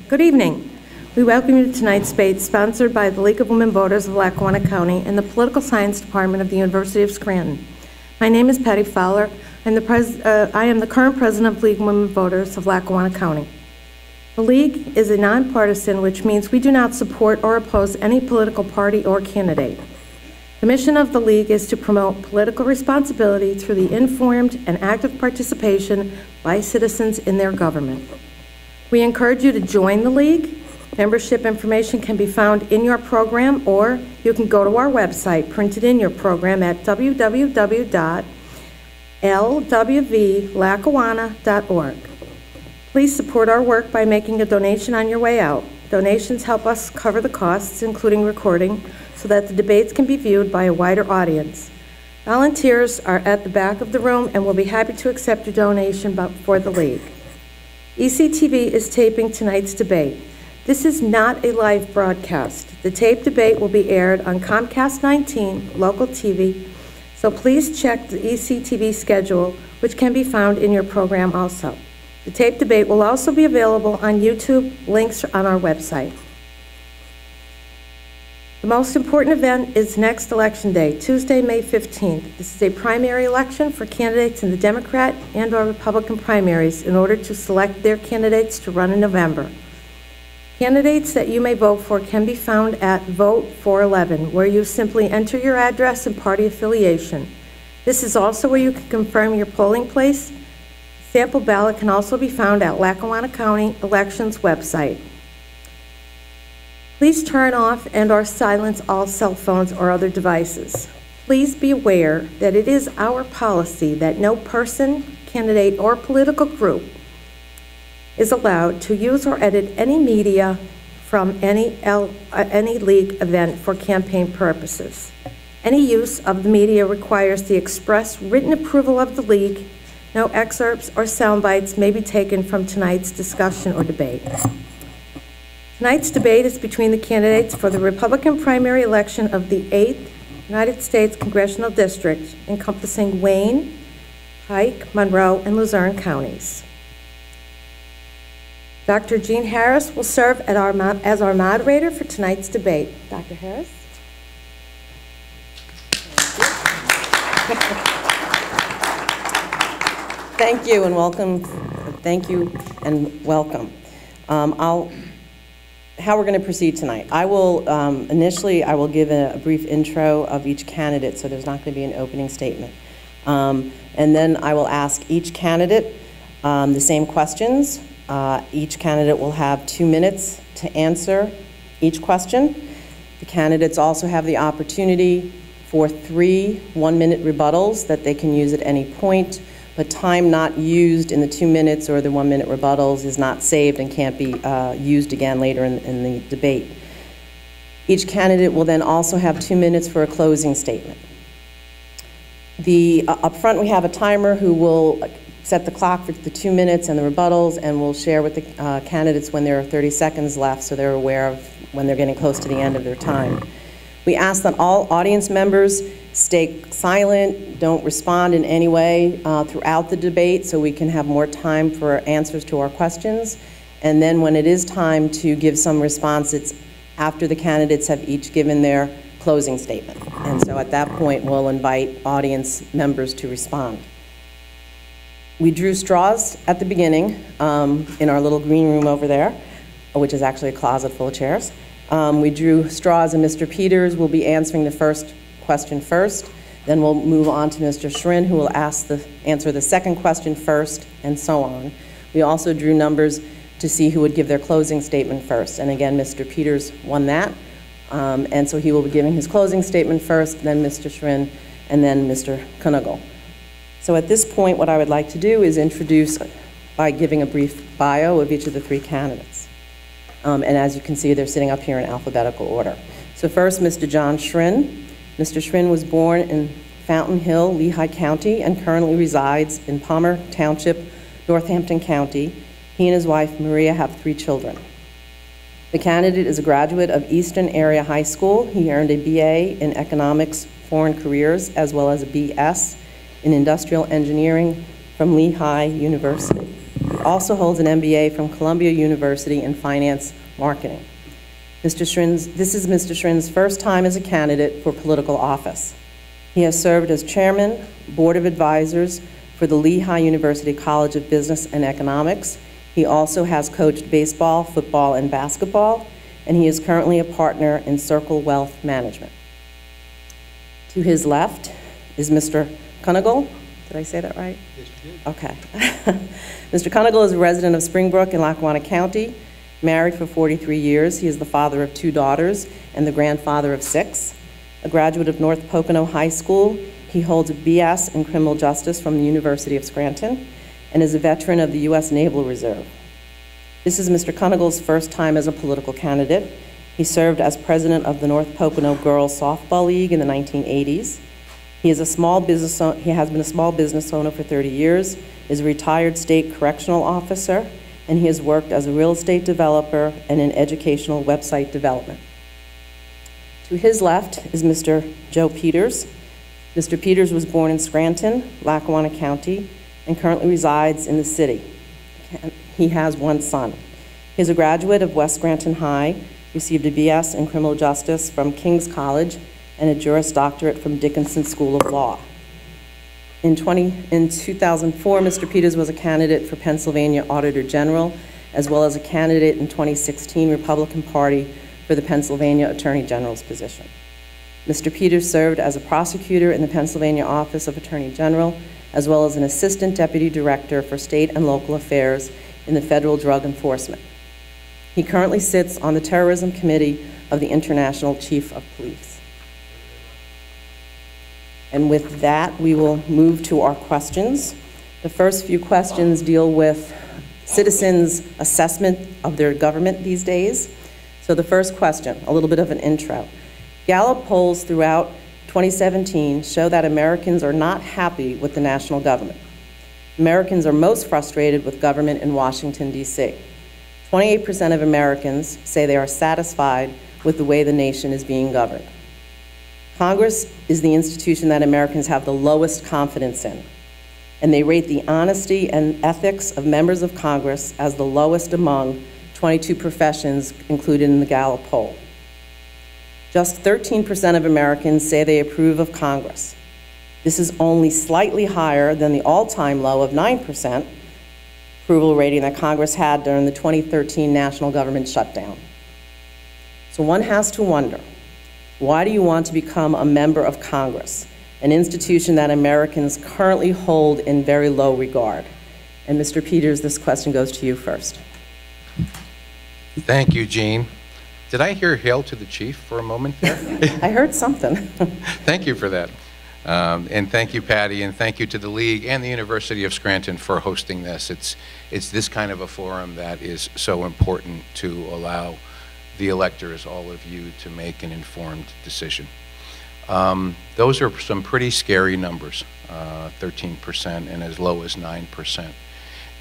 Good evening. We welcome you to tonight's debate sponsored by the League of Women Voters of Lackawanna County and the Political Science Department of the University of Scranton. My name is Patty Fowler, and I am the current president of the League of Women Voters of Lackawanna County. The League is a nonpartisan, which means we do not support or oppose any political party or candidate. The mission of the League is to promote political responsibility through the informed and active participation by citizens in their government. We encourage you to join the League. Membership information can be found in your program, or you can go to our website printed in your program at www.lwvlackawanna.org. Please support our work by making a donation on your way out. Donations help us cover the costs, including recording, so that the debates can be viewed by a wider audience. Volunteers are at the back of the room and will be happy to accept your donation for the League. ECTV is taping tonight's debate. This is not a live broadcast. The taped debate will be aired on Comcast 19, local TV, so please check the ECTV schedule, which can be found in your program also. The taped debate will also be available on YouTube, links on our website. The most important event is next Election Day, Tuesday, May 15th. This is a primary election for candidates in the Democrat and/or Republican primaries in order to select their candidates to run in November. Candidates that you may vote for can be found at Vote 411, where you simply enter your address and party affiliation. This is also where you can confirm your polling place. Sample ballot can also be found at Lackawanna County Elections website. Please turn off and/or silence all cell phones or other devices. Please be aware that it is our policy that no person, candidate, or political group is allowed to use or edit any media from any League event for campaign purposes. Any use of the media requires the express written approval of the League. No excerpts or sound bites may be taken from tonight's discussion or debate. Tonight's debate is between the candidates for the Republican primary election of the 8th United States Congressional District, encompassing Wayne, Pike, Monroe, and Luzerne counties. Dr. Jean Harris will serve as our moderator for tonight's debate. Dr. Harris? Thank you and welcome. Thank you and welcome. How we're going to proceed tonight. I will initially give a brief intro of each candidate, so there's not going to be an opening statement. And then I will ask each candidate the same questions. Each candidate will have 2 minutes to answer each question. The candidates also have the opportunity for 3 one-minute rebuttals that they can use at any point, but time not used in the 2 minutes or the 1-minute rebuttals is not saved and can't be used again later in the debate. Each candidate will then also have 2 minutes for a closing statement. Up front we have a timer who will set the clock for the 2 minutes and the rebuttals, and we'll share with the candidates when there are 30 seconds left so they're aware of when they're getting close to the end of their time. We ask that all audience members stay silent, don't respond in any way throughout the debate so we can have more time for answers to our questions. And then when it is time to give some response, it's after the candidates have each given their closing statement. And so at that point, we'll invite audience members to respond. We drew straws at the beginning in our little green room over there, which is actually a closet full of chairs. We drew straws, and Mr. Peters will be answering the first question first. Then we'll move on to Mr. Schrin, who will answer the second question first, and so on. We also drew numbers to see who would give their closing statement first. And again, Mr. Peters won that. And so he will be giving his closing statement first, then Mr. Schrin, and then Mr. Knugle. So at this point, what I would like to do is introduce by giving a brief bio of each of the 3 candidates. And as you can see, they're sitting up here in alphabetical order. So first, Mr. John Schrin. Mr. Schrin was born in Fountain Hill, Lehigh County, and currently resides in Palmer Township, Northampton County. He and his wife, Maria, have 3 children. The candidate is a graduate of Eastern Area High School. He earned a BA in Economics, Foreign Careers, as well as a BS in Industrial Engineering from Lehigh University. He also holds an MBA from Columbia University in Finance Marketing. This is Mr. Schrin's first time as a candidate for political office. He has served as chairman, board of advisors for the Lehigh University College of Business and Economics. He also has coached baseball, football, and basketball, and he is currently a partner in Circle Wealth Management. To his left is Mr. Cunigal. Did I say that right? Yes, you did. Okay. Mr. Cunigal is a resident of Springbrook in Lackawanna County, married for 43 years. He is the father of 2 daughters and the grandfather of 6. A graduate of North Pocono High School, he holds a BS in criminal justice from the University of Scranton and is a veteran of the U.S. Naval Reserve. This is Mr. Cunigal's first time as a political candidate. He served as president of the North Pocono Girls Softball League in the 1980s. He has been a small business owner for 30 years, is a retired state correctional officer, and he has worked as a real estate developer and in educational website development. To his left is Mr. Joe Peters. Mr. Peters was born in Scranton, Lackawanna County, and currently resides in the city. He has 1 son. He is a graduate of West Scranton High, received a BS in criminal justice from King's College, and a Juris Doctorate from Dickinson School of Law. In 2004, Mr. Peters was a candidate for Pennsylvania Auditor General, as well as a candidate in 2016 Republican Party for the Pennsylvania Attorney General's position. Mr. Peters served as a prosecutor in the Pennsylvania Office of Attorney General, as well as an assistant deputy director for state and local affairs in the Federal Drug Enforcement. He currently sits on the Terrorism Committee of the International Chief of Police. And with that, we will move to our questions. The first few questions deal with citizens' assessment of their government these days. So the first question, a little bit of an intro. Gallup polls throughout 2017 show that Americans are not happy with the national government. Americans are most frustrated with government in Washington, D.C. 28% of Americans say they are satisfied with the way the nation is being governed. Congress is the institution that Americans have the lowest confidence in, and they rate the honesty and ethics of members of Congress as the lowest among 22 professions included in the Gallup poll. Just 13% of Americans say they approve of Congress. This is only slightly higher than the all-time low of 9% approval rating that Congress had during the 2013 national government shutdown. So one has to wonder, why do you want to become a member of Congress, an institution that Americans currently hold in very low regard? And Mr. Peters, this question goes to you first. Thank you, Jean. Did I hear hail to the chief for a moment there? I heard something. Thank you for that. And thank you, Patty, and thank you to the League and the University of Scranton for hosting this. It's this kind of a forum that is so important to allow the electors, all of you, to make an informed decision. Those are some pretty scary numbers, 13% and as low as 9%.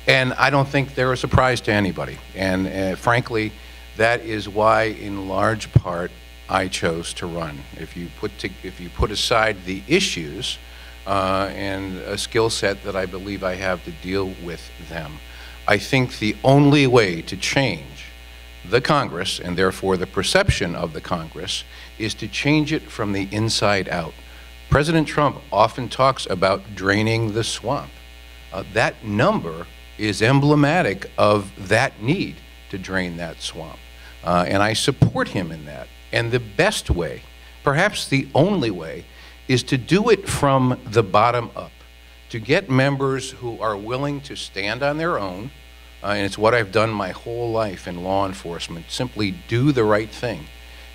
And I don't think they're a surprise to anybody. And frankly, that is why, in large part, I chose to run. If you put aside the issues and a skill set that I believe I have to deal with them, I think the only way to change the Congress, and therefore the perception of the Congress, is to change it from the inside out. President Trump often talks about draining the swamp. That number is emblematic of that need to drain that swamp. And I support him in that. And the best way, perhaps the only way, is to do it from the bottom up, to get members who are willing to stand on their own, and it's what I've done my whole life in law enforcement, simply do the right thing.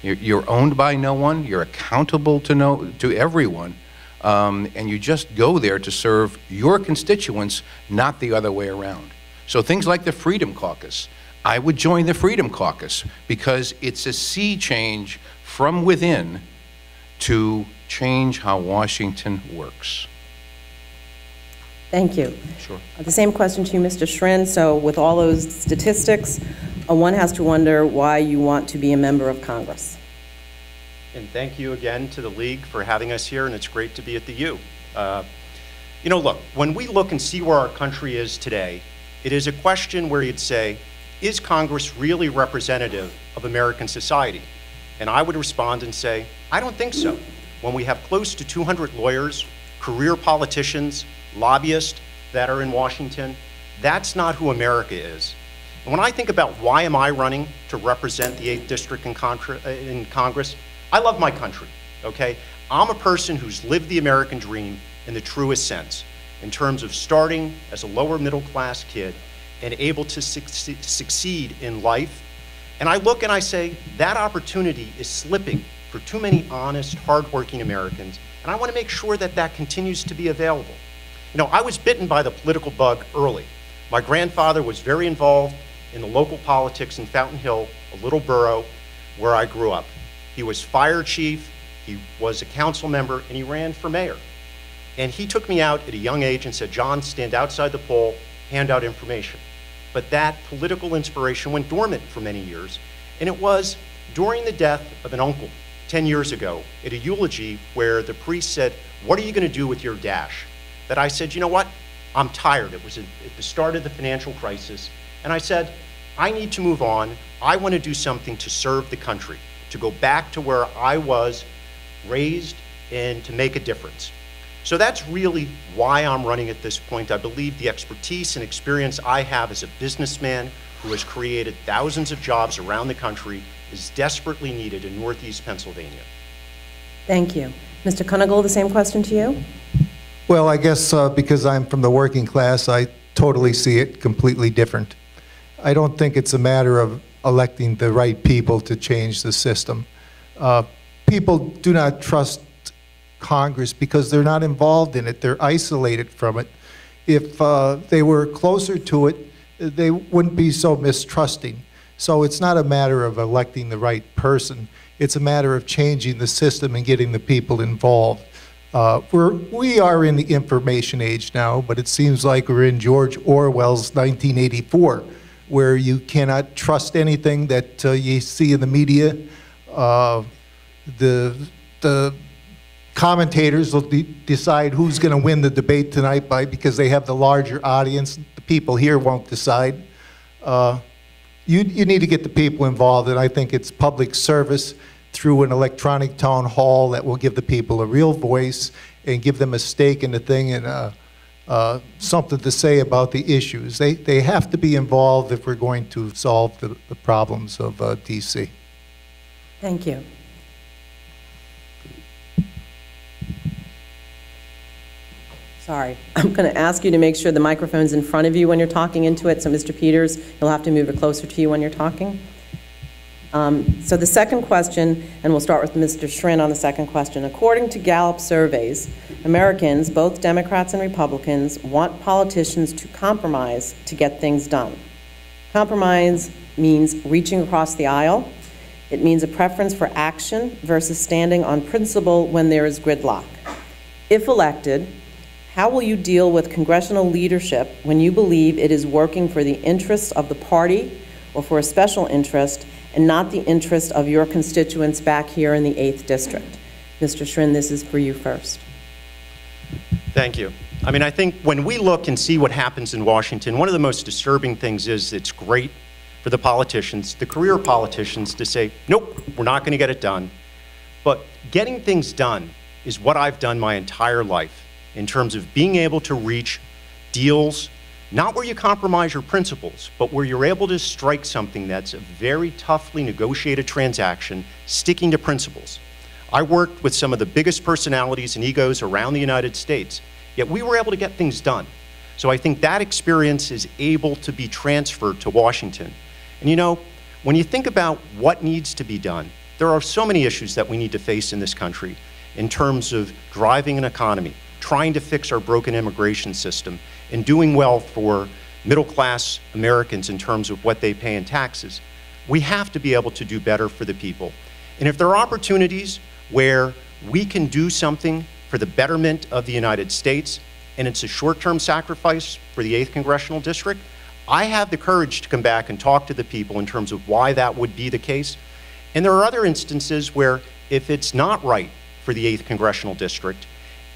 You're owned by no one, you're accountable to everyone, and you just go there to serve your constituents, not the other way around. So things like the Freedom Caucus, I would join the Freedom Caucus because it's a sea change from within to change how Washington works. Thank you. Sure. The same question to you, Mr. Schrin. So with all those statistics, one has to wonder why you want to be a member of Congress. And thank you again to the League for having us here, and it's great to be at the U. You know, look, when we look and see where our country is today, It is a question where you'd say, is Congress really representative of American society? And I would respond and say, I don't think so. When we have close to 200 lawyers, career politicians, lobbyists that are in Washington, that's not who America is. And when I think about why am I running to represent the 8th District in Congress, I love my country, okay? I'm a person who's lived the American dream in the truest sense, in terms of starting as a lower middle class kid and able to succeed in life. And I look and I say, that opportunity is slipping for too many honest, hardworking Americans, and I want to make sure that that continues to be available. You know, I was bitten by the political bug early. My grandfather was very involved in the local politics in Fountain Hill, a little borough where I grew up. He was fire chief, he was a council member, and he ran for mayor. And he took me out at a young age and said, John, stand outside the poll, hand out information. But that political inspiration went dormant for many years, and it was during the death of an uncle 10 years ago at a eulogy where the priest said, what are you going to do with your dash? That I said, you know what? I'm tired. It was at the start of the financial crisis, and I said, I need to move on. I want to do something to serve the country, to go back to where I was raised and to make a difference. So that's really why I'm running at this point. I believe the expertise and experience I have as a businessman who has created thousands of jobs around the country is desperately needed in Northeast Pennsylvania. Thank you. Mr. Kunigal, the same question to you. Well, I guess because I'm from the working class, I totally see it completely different. I don't think it's a matter of electing the right people to change the system. People do not trust Congress because they're not involved in it. They're isolated from it. If they were closer to it, they wouldn't be so mistrusting. So it's not a matter of electing the right person. It's a matter of changing the system and getting the people involved. We are in the information age now, but it seems like we're in George Orwell's 1984, where you cannot trust anything that you see in the media. The commentators will decide who's going to win the debate tonight because they have the larger audience. The people here won't decide. You need to get the people involved, and I think it's public service through an electronic town hall that will give the people a real voice and give them a stake in the thing and something to say about the issues. They have to be involved if we're going to solve the problems of DC. Thank you. Sorry, I'm going to ask you to make sure the microphone's in front of you when you're talking into it. So Mr. Peters, you'll have to move it closer to you when you're talking. So the second question, and we'll start with Mr. Schrin on the second question. According to Gallup surveys, Americans, both Democrats and Republicans, want politicians to compromise to get things done. Compromise means reaching across the aisle. It means a preference for action versus standing on principle when there is gridlock. If elected, how will you deal with congressional leadership when you believe it is working for the interests of the party or for a special interest and not the interest of your constituents back here in the 8th District? Mr. Schrin, this is for you first. Thank you. I mean, I think when we look and see what happens in Washington, one of the most disturbing things is it's great for the politicians, the career politicians, to say, nope, we're not going to get it done. But getting things done is what I've done my entire life in terms of being able to reach deals, not where you compromise your principles, but where you're able to strike something that's a very toughly negotiated transaction, sticking to principles. I worked with some of the biggest personalities and egos around the United States, yet we were able to get things done. So I think that experience is able to be transferred to Washington. And you know, when you think about what needs to be done, there are so many issues that we need to face in this country in terms of driving an economy, trying to fix our broken immigration system, and doing well for middle-class Americans in terms of what they pay in taxes. We have to be able to do better for the people. And if there are opportunities where we can do something for the betterment of the United States, and it's a short-term sacrifice for the 8th Congressional District, I have the courage to come back and talk to the people in terms of why that would be the case. And there are other instances where if it's not right for the 8th Congressional District,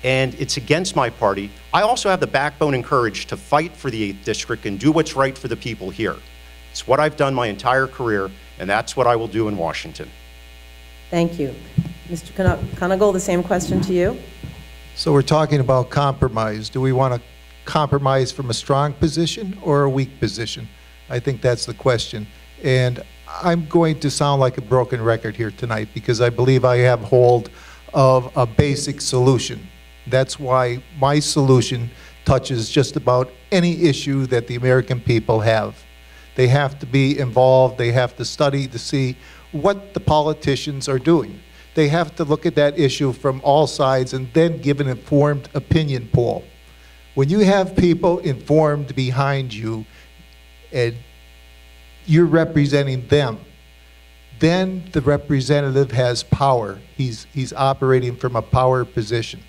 and it's against my party, I also have the backbone and courage to fight for the 8th District and do what's right for the people here. It's what I've done my entire career, and that's what I will do in Washington. Thank you. Mr. Kunigal, the same question to you. So we're talking about compromise. Do we want to compromise from a strong position or a weak position? I think that's the question. And I'm going to sound like a broken record here tonight because I believe I have hold of a basic solution. That's why my solution touches just about any issue that the American people have. They have to be involved. They have to study to see what the politicians are doing. They have to look at that issue from all sides and then give an informed opinion poll. When you have people informed behind you and you're representing them, then the representative has power. He's operating from a power position.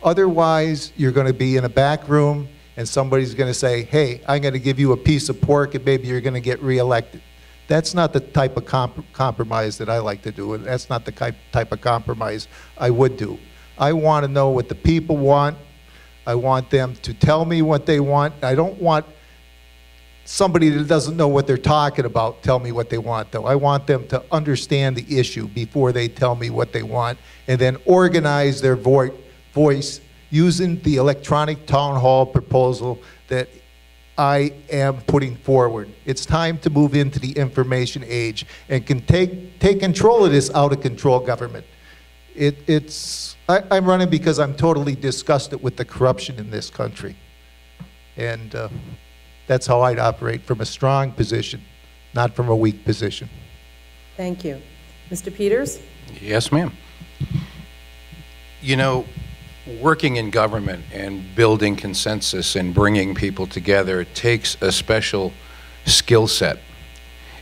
Otherwise, you're going to be in a back room and somebody's going to say, hey, I'm going to give you a piece of pork and maybe you're going to get reelected. That's not the type of compromise that I like to do, and that's not the type of compromise I would do. I want to know what the people want. I want them to tell me what they want. I don't want somebody that doesn't know what they're talking about tell me what they want, though. I want them to understand the issue before they tell me what they want, and then organize their voice using the electronic town hall proposal that I am putting forward. It's time to move into the information age and can take control of this out of control government. I'm running because I'm totally disgusted with the corruption in this country. And that's how I'd operate, from a strong position, not from a weak position. Thank you. Mr. Peters? Yes, ma'am. You know, working in government and building consensus and bringing people together takes a special skill set.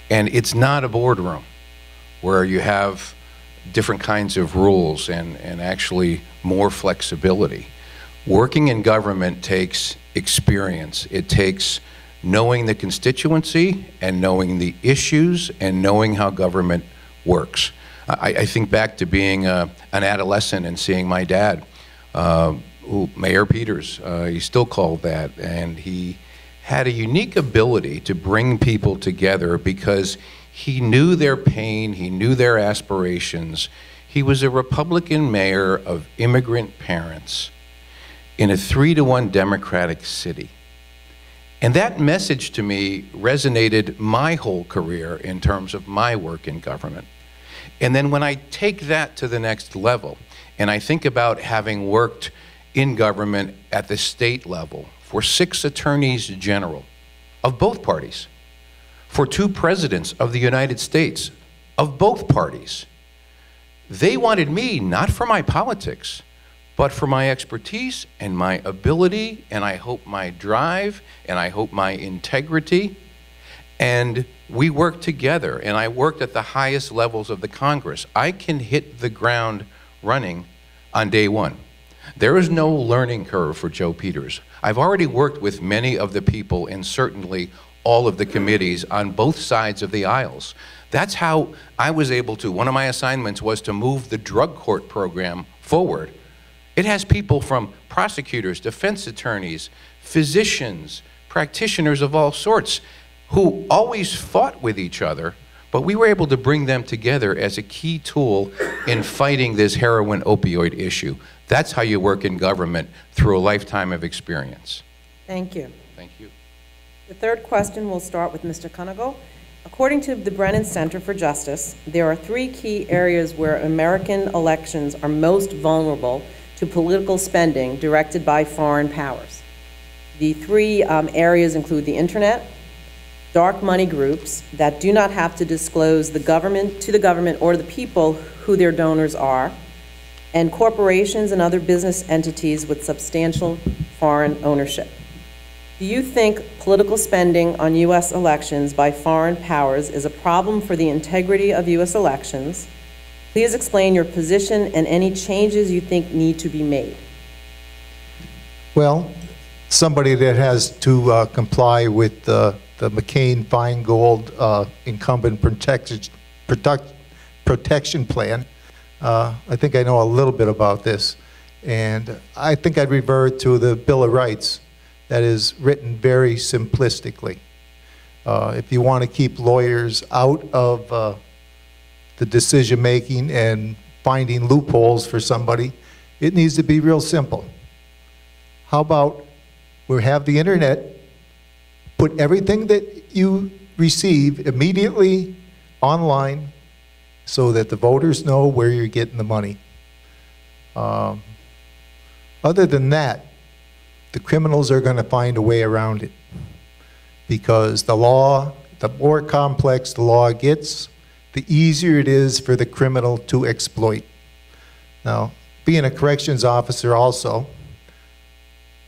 And it's not a boardroom where you have different kinds of rules and actually more flexibility. Working in government takes experience. It takes knowing the constituency and knowing the issues and knowing how government works. I think back to being an adolescent and seeing my dad, Mayor Peters, he's still called that, and he had a unique ability to bring people together because he knew their pain, he knew their aspirations. He was a Republican mayor of immigrant parents in a 3-to-1 Democratic city. And that message to me resonated my whole career in terms of my work in government. And then when I take that to the next level, and I think about having worked in government at the state level for 6 attorneys general of both parties, for 2 presidents of the United States of both parties. They wanted me not for my politics, but for my expertise and my ability, and I hope my drive, and I hope my integrity. And we worked together, and I worked at the highest levels of the Congress. I can hit the ground running on day one. There is no learning curve for Joe Peters. I've already worked with many of the people and certainly all of the committees on both sides of the aisles. That's how I was able to, one of my assignments was to move the drug court program forward. It has people from prosecutors, defense attorneys, physicians, practitioners of all sorts who always fought with each other, but we were able to bring them together as a key tool in fighting this heroin opioid issue. That's how you work in government, through a lifetime of experience. Thank you. Thank you. The third question will start with Mr. Kunigal. According to the Brennan Center for Justice, there are 3 key areas where American elections are most vulnerable to political spending directed by foreign powers. The 3 areas include the internet, dark money groups that do not have to disclose to the government or the people who their donors are, and corporations and other business entities with substantial foreign ownership. Do you think political spending on U.S. elections by foreign powers is a problem for the integrity of U.S. elections? Please explain your position and any changes you think need to be made. Well, somebody that has to comply with the McCain-Feingold incumbent protection plan. I think I know a little bit about this. And I think I'd revert to the Bill of Rights that is written very simplistically. If you want to keep lawyers out of the decision-making and finding loopholes for somebody, it needs to be real simple. How about we have the internet, put everything that you receive immediately online so that the voters know where you're getting the money. Other than that, the criminals are going to find a way around it, because the law, the more complex the law gets, the easier it is for the criminal to exploit. Now, being a corrections officer also,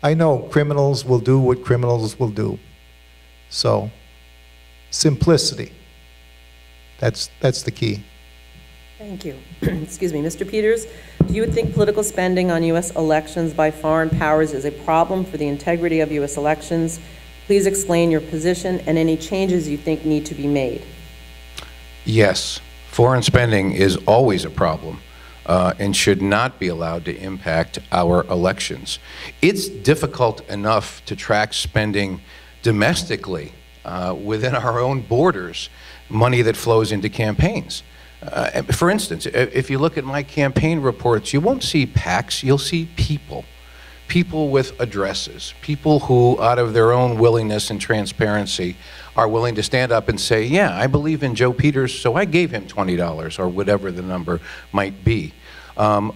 I know criminals will do what criminals will do. So, simplicity, that's the key. Thank you. Excuse me, Mr. Peters, do you think political spending on U.S. elections by foreign powers is a problem for the integrity of U.S. elections? Please explain your position and any changes you think need to be made. Yes, foreign spending is always a problem and should not be allowed to impact our elections. It's difficult enough to track spending domestically within our own borders, money that flows into campaigns. For instance, if you look at my campaign reports, you won't see PACs, you'll see people. People with addresses, people who, out of their own willingness and transparency, are willing to stand up and say, yeah, I believe in Joe Peters, so I gave him $20, or whatever the number might be.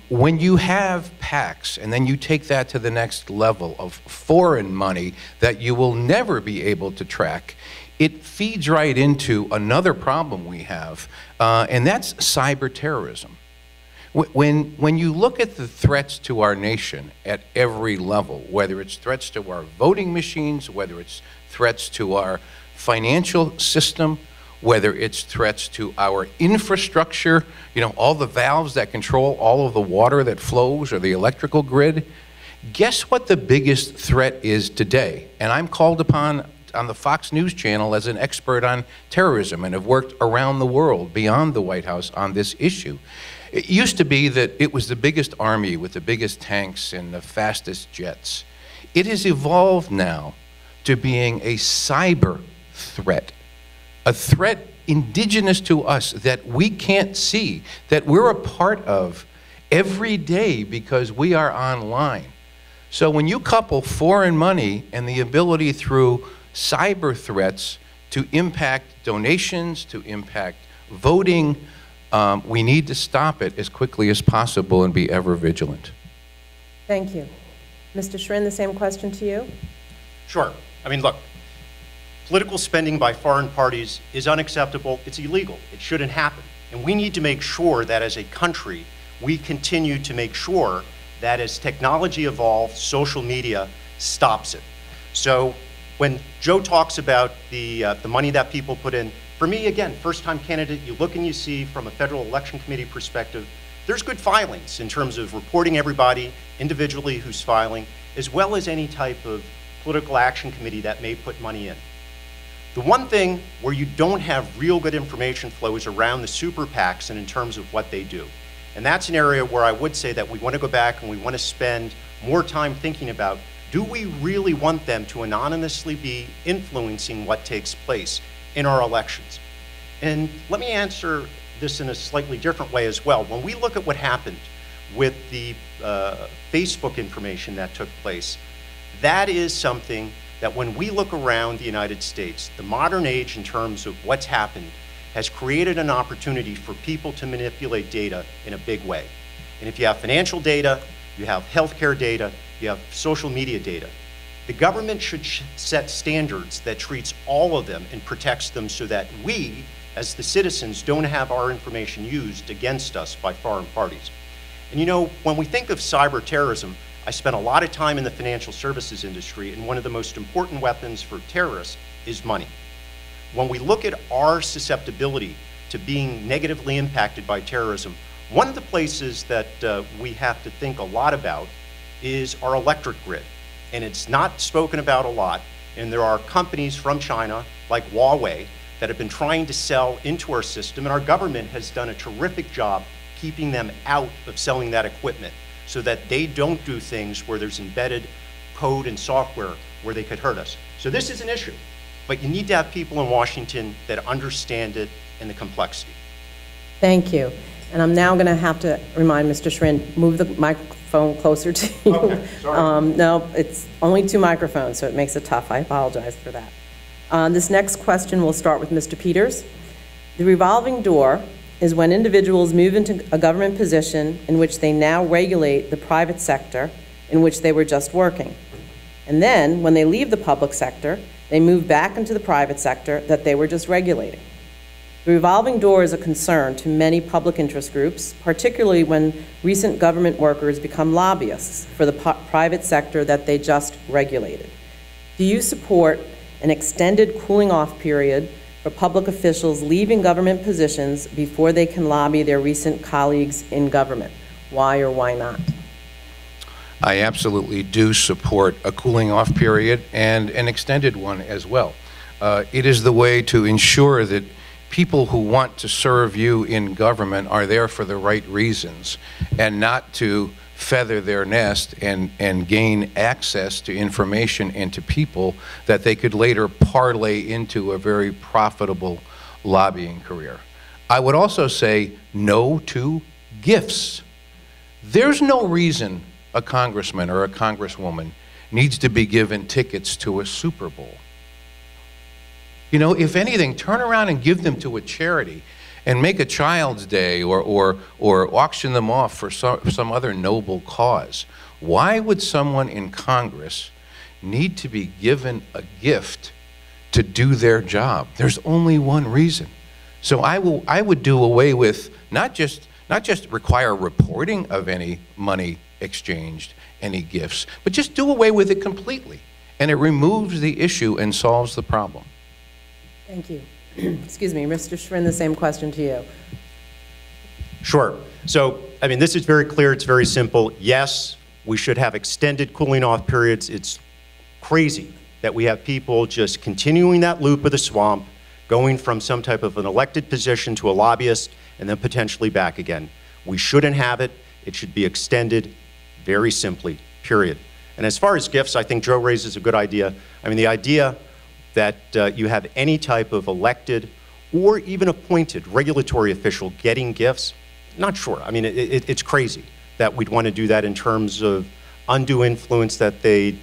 When you have PACs, and then you take that to the next level of foreign money that you will never be able to track, it feeds right into another problem we have, and that's cyber terrorism. When you look at the threats to our nation at every level, whether it's threats to our voting machines, whether it's threats to our financial system, whether it's threats to our infrastructure, you know, all the valves that control all of the water that flows or the electrical grid, guess what the biggest threat is today? And I'm called upon on the Fox News channel as an expert on terrorism and have worked around the world beyond the White House on this issue. It used to be that it was the biggest army with the biggest tanks and the fastest jets. It has evolved now to being a cyber threat, a threat indigenous to us that we can't see, that we're a part of every day because we are online. So when you couple foreign money and the ability through cyber threats to impact donations, to impact voting, we need to stop it as quickly as possible and be ever vigilant. Thank you. Mr. Schrin, the same question to you. Sure. I mean, look, political spending by foreign parties is unacceptable. It's illegal. It shouldn't happen. And we need to make sure that as a country, we continue to make sure that as technology evolves, social media stops it. So when Joe talks about the money that people put in, for me, again, first-time candidate, you look and you see from a Federal Election Committee perspective, there's good filings in terms of reporting everybody individually who's filing, as well as any type of political action committee that may put money in. The one thing where you don't have real good information flow is around the super PACs and in terms of what they do. And that's an area where I would say that we want to go back and we want to spend more time thinking about, do we really want them to anonymously be influencing what takes place in our elections? And let me answer this in a slightly different way as well. When we look at what happened with the Facebook information that took place, that is something that when we look around the United States, the modern age in terms of what's happened has created an opportunity for people to manipulate data in a big way. And if you have financial data, you have healthcare data, you have social media data, the government should set standards that treats all of them and protects them so that we, as the citizens, don't have our information used against us by foreign parties. And you know, when we think of cyber terrorism, I spent a lot of time in the financial services industry, and one of the most important weapons for terrorists is money. When we look at our susceptibility to being negatively impacted by terrorism, one of the places that we have to think a lot about is our electric grid. And it's not spoken about a lot, and there are companies from China, like Huawei, that have been trying to sell into our system, and our government has done a terrific job keeping them out of selling that equipment. so that they don't do things where there's embedded code and software where they could hurt us. So this is an issue, but you need to have people in Washington that understand it and the complexity. Thank you. And I'm now going to have to remind Mr. Schrin, move the microphone closer to you. Okay, sorry. No, it's only 2 microphones, so it makes it tough. I apologize for that. This next question will start with Mr. Peters. The revolving door is when individuals move into a government position in which they now regulate the private sector in which they were just working. And then, when they leave the public sector, they move back into the private sector that they were just regulating. The revolving door is a concern to many public interest groups, particularly when recent government workers become lobbyists for the private sector that they just regulated. Do you support an extended cooling-off period for public officials leaving government positions before they can lobby their recent colleagues in government? Why or why not? I absolutely do support a cooling-off period and an extended one as well. It is the way to ensure that people who want to serve you in government are there for the right reasons and not to feather their nest and gain access to information and to people that they could later parlay into a very profitable lobbying career. I would also say no to gifts. There's no reason a congressman or a congresswoman needs to be given tickets to a Super Bowl. You know, if anything, turn around and give them to a charity and make a Child's Day or auction them off for some other noble cause. Why would someone in Congress need to be given a gift to do their job? There's only one reason. So I would do away with not just require reporting of any money exchanged, any gifts, but just do away with it completely. And it removes the issue and solves the problem. Thank you. Excuse me, Mr. Schrin, the same question to you. Sure. So, I mean, this is very clear. It's very simple. Yes, we should have extended cooling off periods. It's crazy that we have people just continuing that loop of the swamp, going from some type of an elected position to a lobbyist and then potentially back again. We shouldn't have it. It should be extended very simply, period. And as far as gifts, I think Joe raises a good idea. I mean, the idea that you have any type of elected or even appointed regulatory official getting gifts, not sure. I mean, it's crazy that we'd want to do that in terms of undue influence that they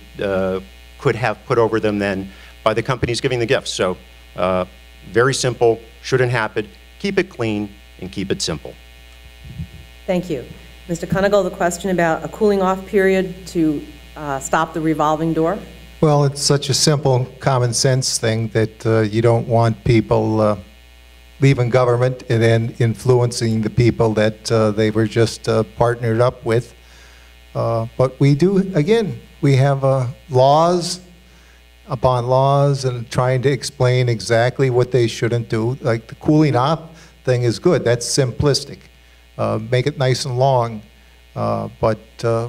could have put over them then by the companies giving the gifts. So very simple, shouldn't happen. Keep it clean and keep it simple. Thank you. Mr. Conigal, the question about a cooling off period to stop the revolving door? Well, it's such a simple, common sense thing that you don't want people leaving government and then influencing the people that they were just partnered up with. But we do, again, we have laws upon laws and trying to explain exactly what they shouldn't do. Like the cooling off thing is good. That's simplistic. Make it nice and long. But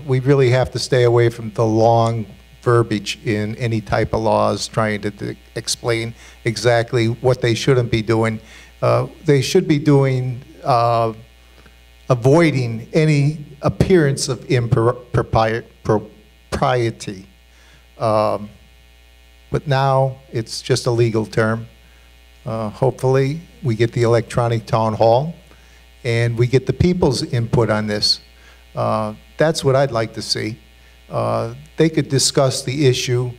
we really have to stay away from the long verbiage in any type of laws trying to explain exactly what they shouldn't be doing. They should be doing, avoiding any appearance of impropriety. But now it's just a legal term. Hopefully we get the electronic town hall and we get the people's input on this. That's what I'd like to see. They could discuss the issue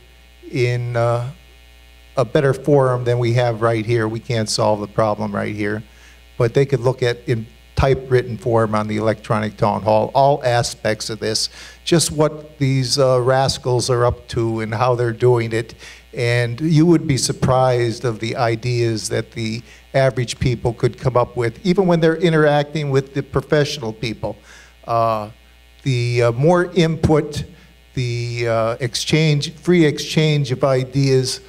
in a better forum than we have right here. We can't solve the problem right here. But they could look at in typewritten form on the electronic town hall, all aspects of this, just what these rascals are up to and how they're doing it. And you would be surprised of the ideas that the average people could come up with, even when they're interacting with the professional people. The more input, the free exchange of ideas,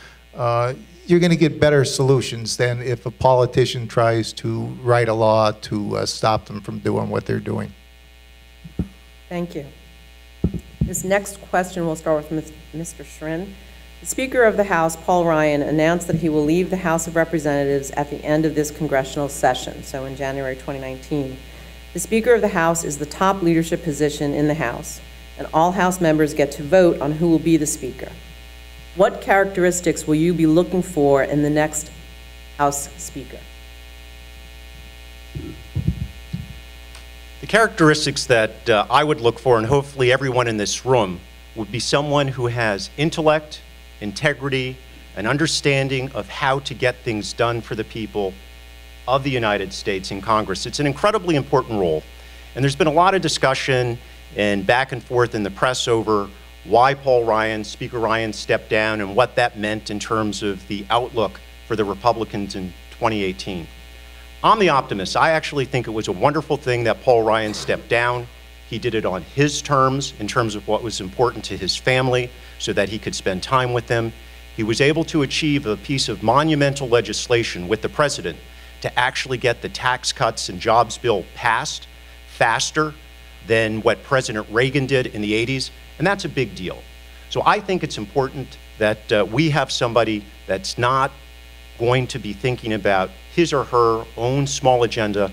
you're going to get better solutions than if a politician tries to write a law to stop them from doing what they're doing. Thank you. This next question will start with Mr. Schrin. The Speaker of the House, Paul Ryan, announced that he will leave the House of Representatives at the end of this congressional session, so in January 2019. The Speaker of the House is the top leadership position in the House, and all House members get to vote on who will be the Speaker. What characteristics will you be looking for in the next House Speaker? The characteristics that I would look for, and hopefully everyone in this room, would be someone who has intellect, integrity, an understanding of how to get things done for the people of the United States in Congress. It's an incredibly important role. And there's been a lot of discussion and back and forth in the press over why Paul Ryan, Speaker Ryan, stepped down and what that meant in terms of the outlook for the Republicans in 2018. I'm the optimist. I actually think it was a wonderful thing that Paul Ryan stepped down. He did it on his terms, in terms of what was important to his family, so that he could spend time with them. He was able to achieve a piece of monumental legislation with the president to actually get the tax cuts and jobs bill passed faster than what President Reagan did in the 80s, and that's a big deal. So I think it's important that we have somebody that's not going to be thinking about his or her own small agenda.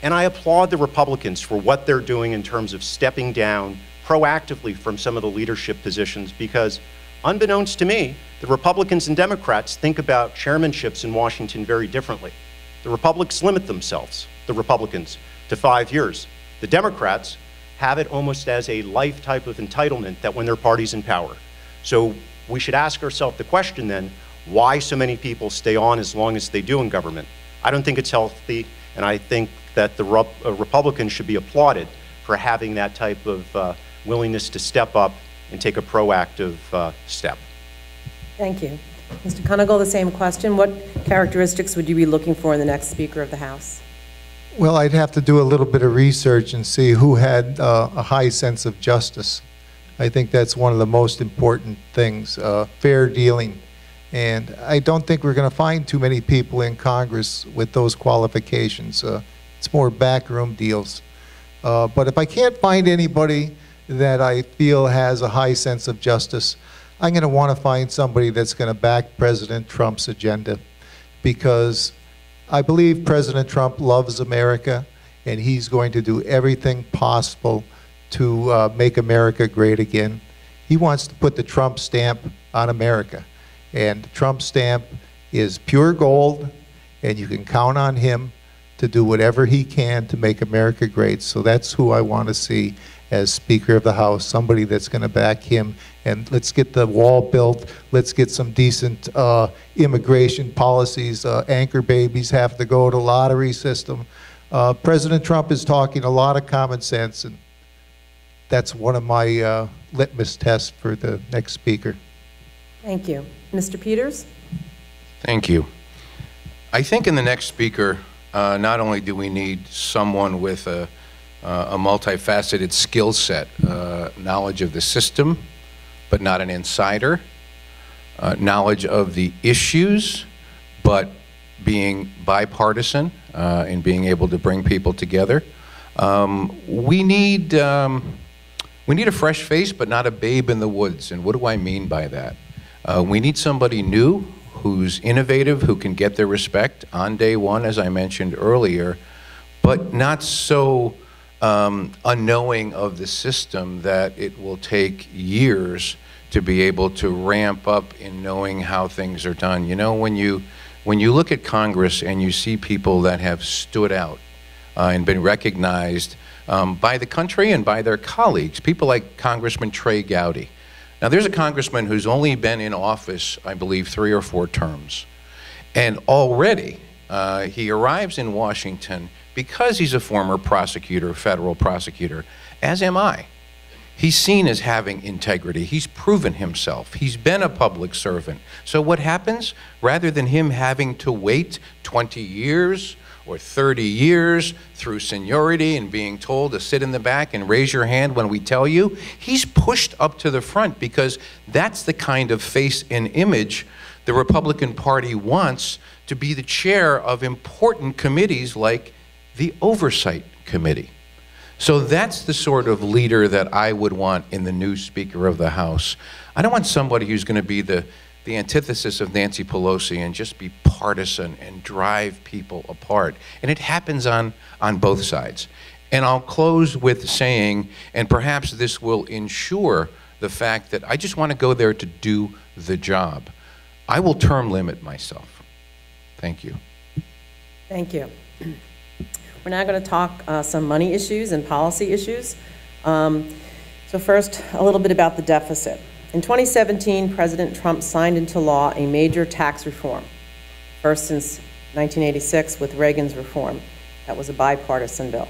And I applaud the Republicans for what they're doing in terms of stepping down proactively from some of the leadership positions, because unbeknownst to me, the Republicans and Democrats think about chairmanships in Washington very differently. The Republicans limit themselves, the Republicans, to 5 years. The Democrats have it almost as a life type of entitlement that when their party's in power. So we should ask ourselves the question then, why so many people stay on as long as they do in government? I don't think it's healthy, and I think that the Republicans should be applauded for having that type of willingness to step up and take a proactive step. Thank you. Mr. Kunigal, the same question. What characteristics would you be looking for in the next Speaker of the House? Well, I'd have to do a little bit of research and see who had a high sense of justice. I think that's one of the most important things, fair dealing. And I don't think we're going to find too many people in Congress with those qualifications. It's more backroom deals. But if I can't find anybody that I feel has a high sense of justice, I'm going to want to find somebody that's going to back President Trump's agenda, because I believe President Trump loves America, and he's going to do everything possible to make America great again. He wants to put the Trump stamp on America. And the Trump stamp is pure gold, and you can count on him to do whatever he can to make America great. So that's who I want to see as Speaker of the House, somebody that's going to back him. And let's get the wall built. Let's get some decent immigration policies. Anchor babies have to go to lottery system. President Trump is talking a lot of common sense, and that's one of my litmus tests for the next Speaker. Thank you. Mr. Peters? Thank you. I think in the next Speaker, not only do we need someone with a multifaceted skill set, knowledge of the system, but not an insider, knowledge of the issues, but being bipartisan and being able to bring people together. We need a fresh face, but not a babe in the woods. And what do I mean by that? We need somebody new, who's innovative, who can get their respect on day one, as I mentioned earlier, but not so unknowing of the system that it will take years to be able to ramp up in knowing how things are done. You know, when you look at Congress and you see people that have stood out and been recognized by the country and by their colleagues, people like Congressman Trey Gowdy. Now, there's a congressman who's only been in office, I believe, 3 or 4 terms. And already, he arrives in Washington because he's a former prosecutor, federal prosecutor, as am I. He's seen as having integrity. He's proven himself. He's been a public servant. So what happens? Rather than him having to wait 20 years or 30 years through seniority and being told to sit in the back and raise your hand when we tell you, he's pushed up to the front, because that's the kind of face and image the Republican Party wants to be the chair of important committees like the Oversight Committee. So that's the sort of leader that I would want in the new Speaker of the House. I don't want somebody who's going to be the antithesis of Nancy Pelosi and just be partisan and drive people apart. And it happens on both sides. And I'll close with saying, and perhaps this will ensure the fact that I just want to go there to do the job. I will term limit myself. Thank you. Thank you. We're now going to talk some money issues and policy issues. So first, a little bit about the deficit. In 2017, President Trump signed into law a major tax reform, first since 1986 with Reagan's reform. That was a bipartisan bill.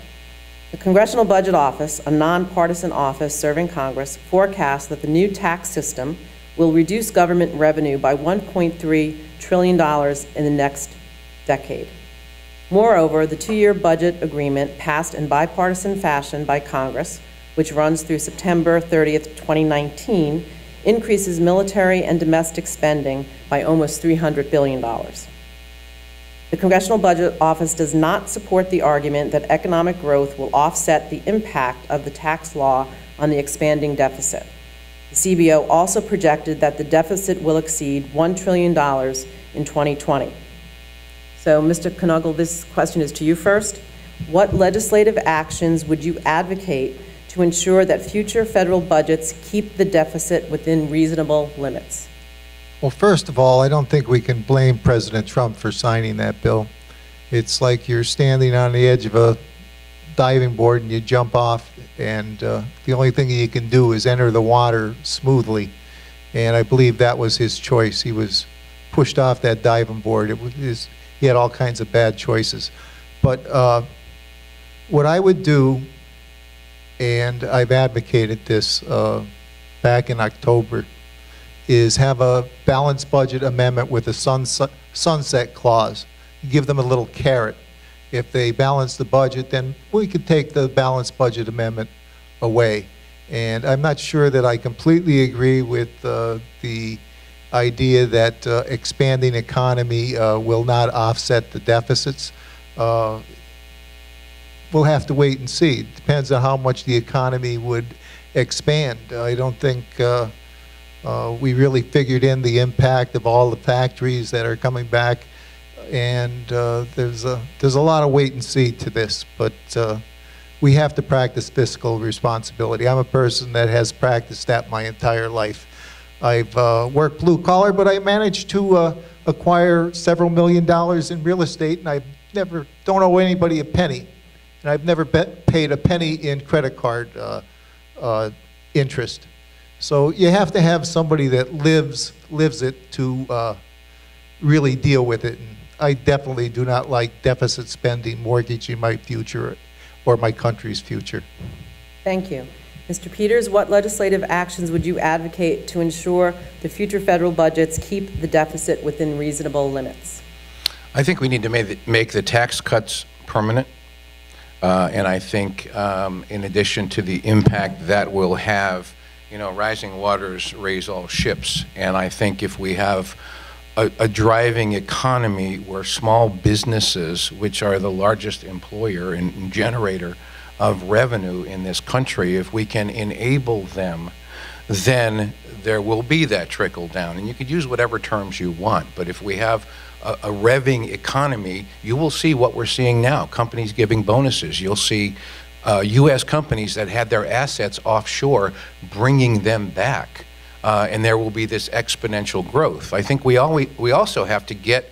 The Congressional Budget Office, a nonpartisan office serving Congress, forecasts that the new tax system will reduce government revenue by $1.3 trillion in the next decade. Moreover, the two-year budget agreement passed in bipartisan fashion by Congress, which runs through September 30th, 2019, increases military and domestic spending by almost $300 billion. The Congressional Budget Office does not support the argument that economic growth will offset the impact of the tax law on the expanding deficit. The CBO also projected that the deficit will exceed $1 trillion in 2020. So, Mr. Knuckle, this question is to you first. What legislative actions would you advocate to ensure that future federal budgets keep the deficit within reasonable limits? Well, first of all, I don't think we can blame President Trump for signing that bill. It's like you're standing on the edge of a diving board and you jump off, and the only thing you can do is enter the water smoothly. And I believe that was his choice. He was pushed off that diving board. He had all kinds of bad choices. But what I would do, and I've advocated this back in October, is have a balanced budget amendment with a sunset clause. Give them a little carrot. If they balance the budget, then we could take the balanced budget amendment away. And I'm not sure that I completely agree with the idea that expanding economy will not offset the deficits. We'll have to wait and see. It depends on how much the economy would expand. I don't think we really figured in the impact of all the factories that are coming back, and there's a lot of wait and see to this, but we have to practice fiscal responsibility. I'm a person that has practiced that my entire life. I've worked blue collar, but I managed to acquire several $1 million in real estate, and I don't owe anybody a penny, and I've never paid a penny in credit card interest. So you have to have somebody that lives it to really deal with it. And I definitely do not like deficit spending mortgaging my future or my country's future. Thank you. Mr. Peters, what legislative actions would you advocate to ensure the future federal budgets keep the deficit within reasonable limits? I think we need to make the tax cuts permanent. And I think in addition to the impact that will have, you know, rising waters raise all ships. And I think if we have a driving economy where small businesses, which are the largest employer and generator of revenue in this country, if we can enable them, then there will be that trickle down. And you could use whatever terms you want, but if we have a revving economy, you will see what we're seeing now, companies giving bonuses. You'll see U.S. companies that had their assets offshore bringing them back. And there will be this exponential growth. I think we also have to get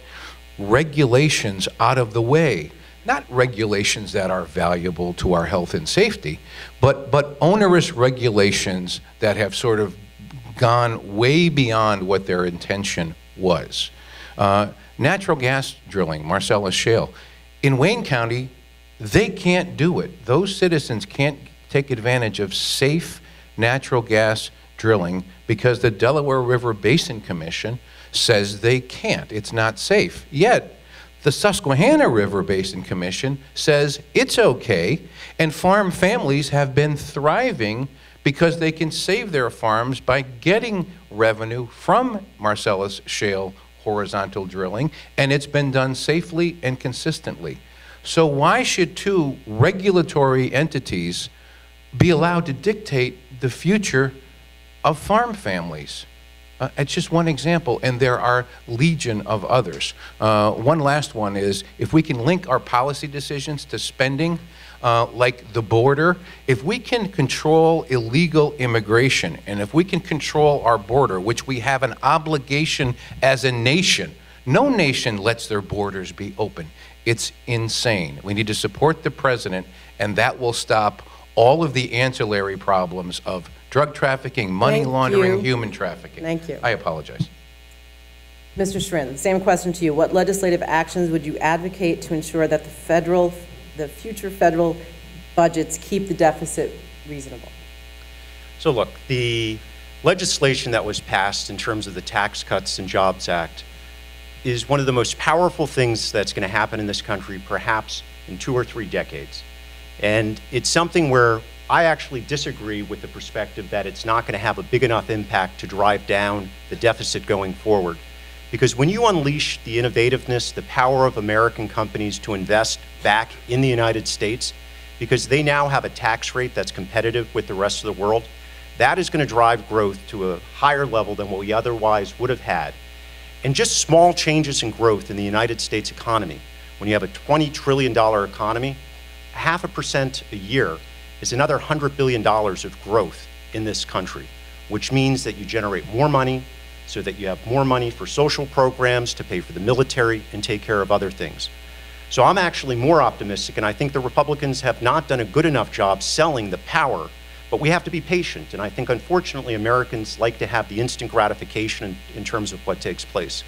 regulations out of the way. Not regulations that are valuable to our health and safety, but onerous regulations that have sort of gone way beyond what their intention was. Natural gas drilling, Marcellus Shale. In Wayne County, they can't do it. Those citizens can't take advantage of safe natural gas drilling because the Delaware River Basin Commission says they can't. It's not safe. Yet, the Susquehanna River Basin Commission says it's okay, and farm families have been thriving because they can save their farms by getting revenue from Marcellus Shale horizontal drilling, and it's been done safely and consistently. So why should two regulatory entities be allowed to dictate the future of farm families? It's just one example, and there are legion of others. One last one is, if we can link our policy decisions to spending, like the border, if we can control illegal immigration, and if we can control our border, which we have an obligation as a nation, no nation lets their borders be open. It's insane. We need to support the president, and that will stop all of the ancillary problems of drug trafficking, money laundering, human trafficking. Thank you. I apologize. Mr. Schrin, the same question to you. What legislative actions would you advocate to ensure that the future federal budgets keep the deficit reasonable? So look, the legislation that was passed in terms of the Tax Cuts and Jobs Act is one of the most powerful things that's going to happen in this country, perhaps in 2 or 3 decades. And it's something where I actually disagree with the perspective that it's not going to have a big enough impact to drive down the deficit going forward. Because when you unleash the innovativeness, the power of American companies to invest back in the United States, because they now have a tax rate that's competitive with the rest of the world, that is going to drive growth to a higher level than what we otherwise would have had. And just small changes in growth in the United States economy, when you have a $20 trillion economy, 0.5% a year is another $100 billion of growth in this country, which means that you generate more money so that you have more money for social programs, to pay for the military, and take care of other things. So I'm actually more optimistic, and I think the Republicans have not done a good enough job selling the power, but we have to be patient. And I think, unfortunately, Americans like to have the instant gratification in terms of what takes place.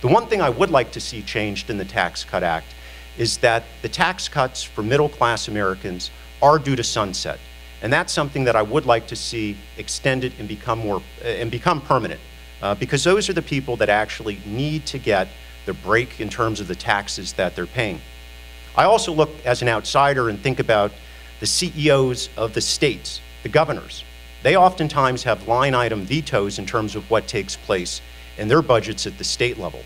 The one thing I would like to see changed in the Tax Cut Act is that the tax cuts for middle-class Americans are due to sunset. And that's something that I would like to see extended and become permanent, because those are the people that actually need to get the break in terms of the taxes that they're paying. I also look as an outsider and think about the CEOs of the states, the governors. They oftentimes have line item vetoes in terms of what takes place in their budgets at the state level.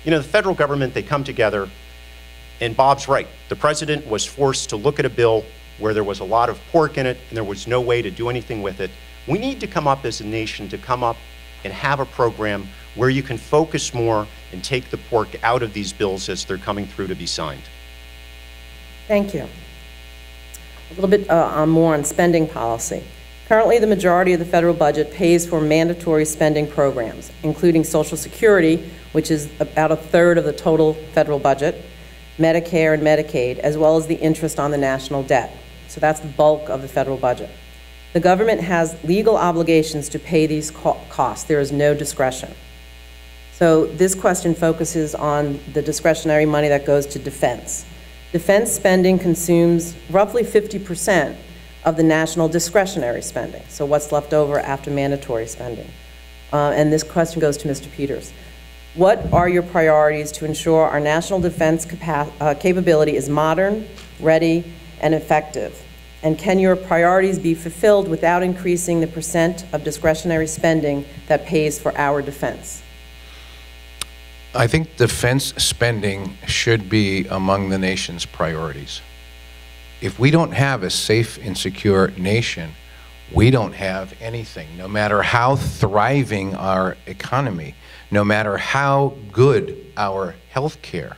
You know, the federal government, they come together, and Bob's right. The president was forced to look at a bill where there was a lot of pork in it and there was no way to do anything with it. We need to come up as a nation to come up and have a program where you can focus more and take the pork out of these bills as they're coming through to be signed. Thank you. A little bit more on spending policy. Currently, the majority of the federal budget pays for mandatory spending programs, including Social Security, which is about 1/3 of the total federal budget, Medicare and Medicaid, as well as the interest on the national debt. So that's the bulk of the federal budget. The government has legal obligations to pay these costs. There is no discretion. So this question focuses on the discretionary money that goes to defense. Defense spending consumes roughly 50% of the national discretionary spending. So what's left over after mandatory spending? And this question goes to Mr. Peters. What are your priorities to ensure our national defense capability is modern, ready, and effective? And can your priorities be fulfilled without increasing the percent of discretionary spending that pays for our defense? I think defense spending should be among the nation's priorities. If we don't have a safe and secure nation, we don't have anything, no matter how thriving our economy, no matter how good our health care.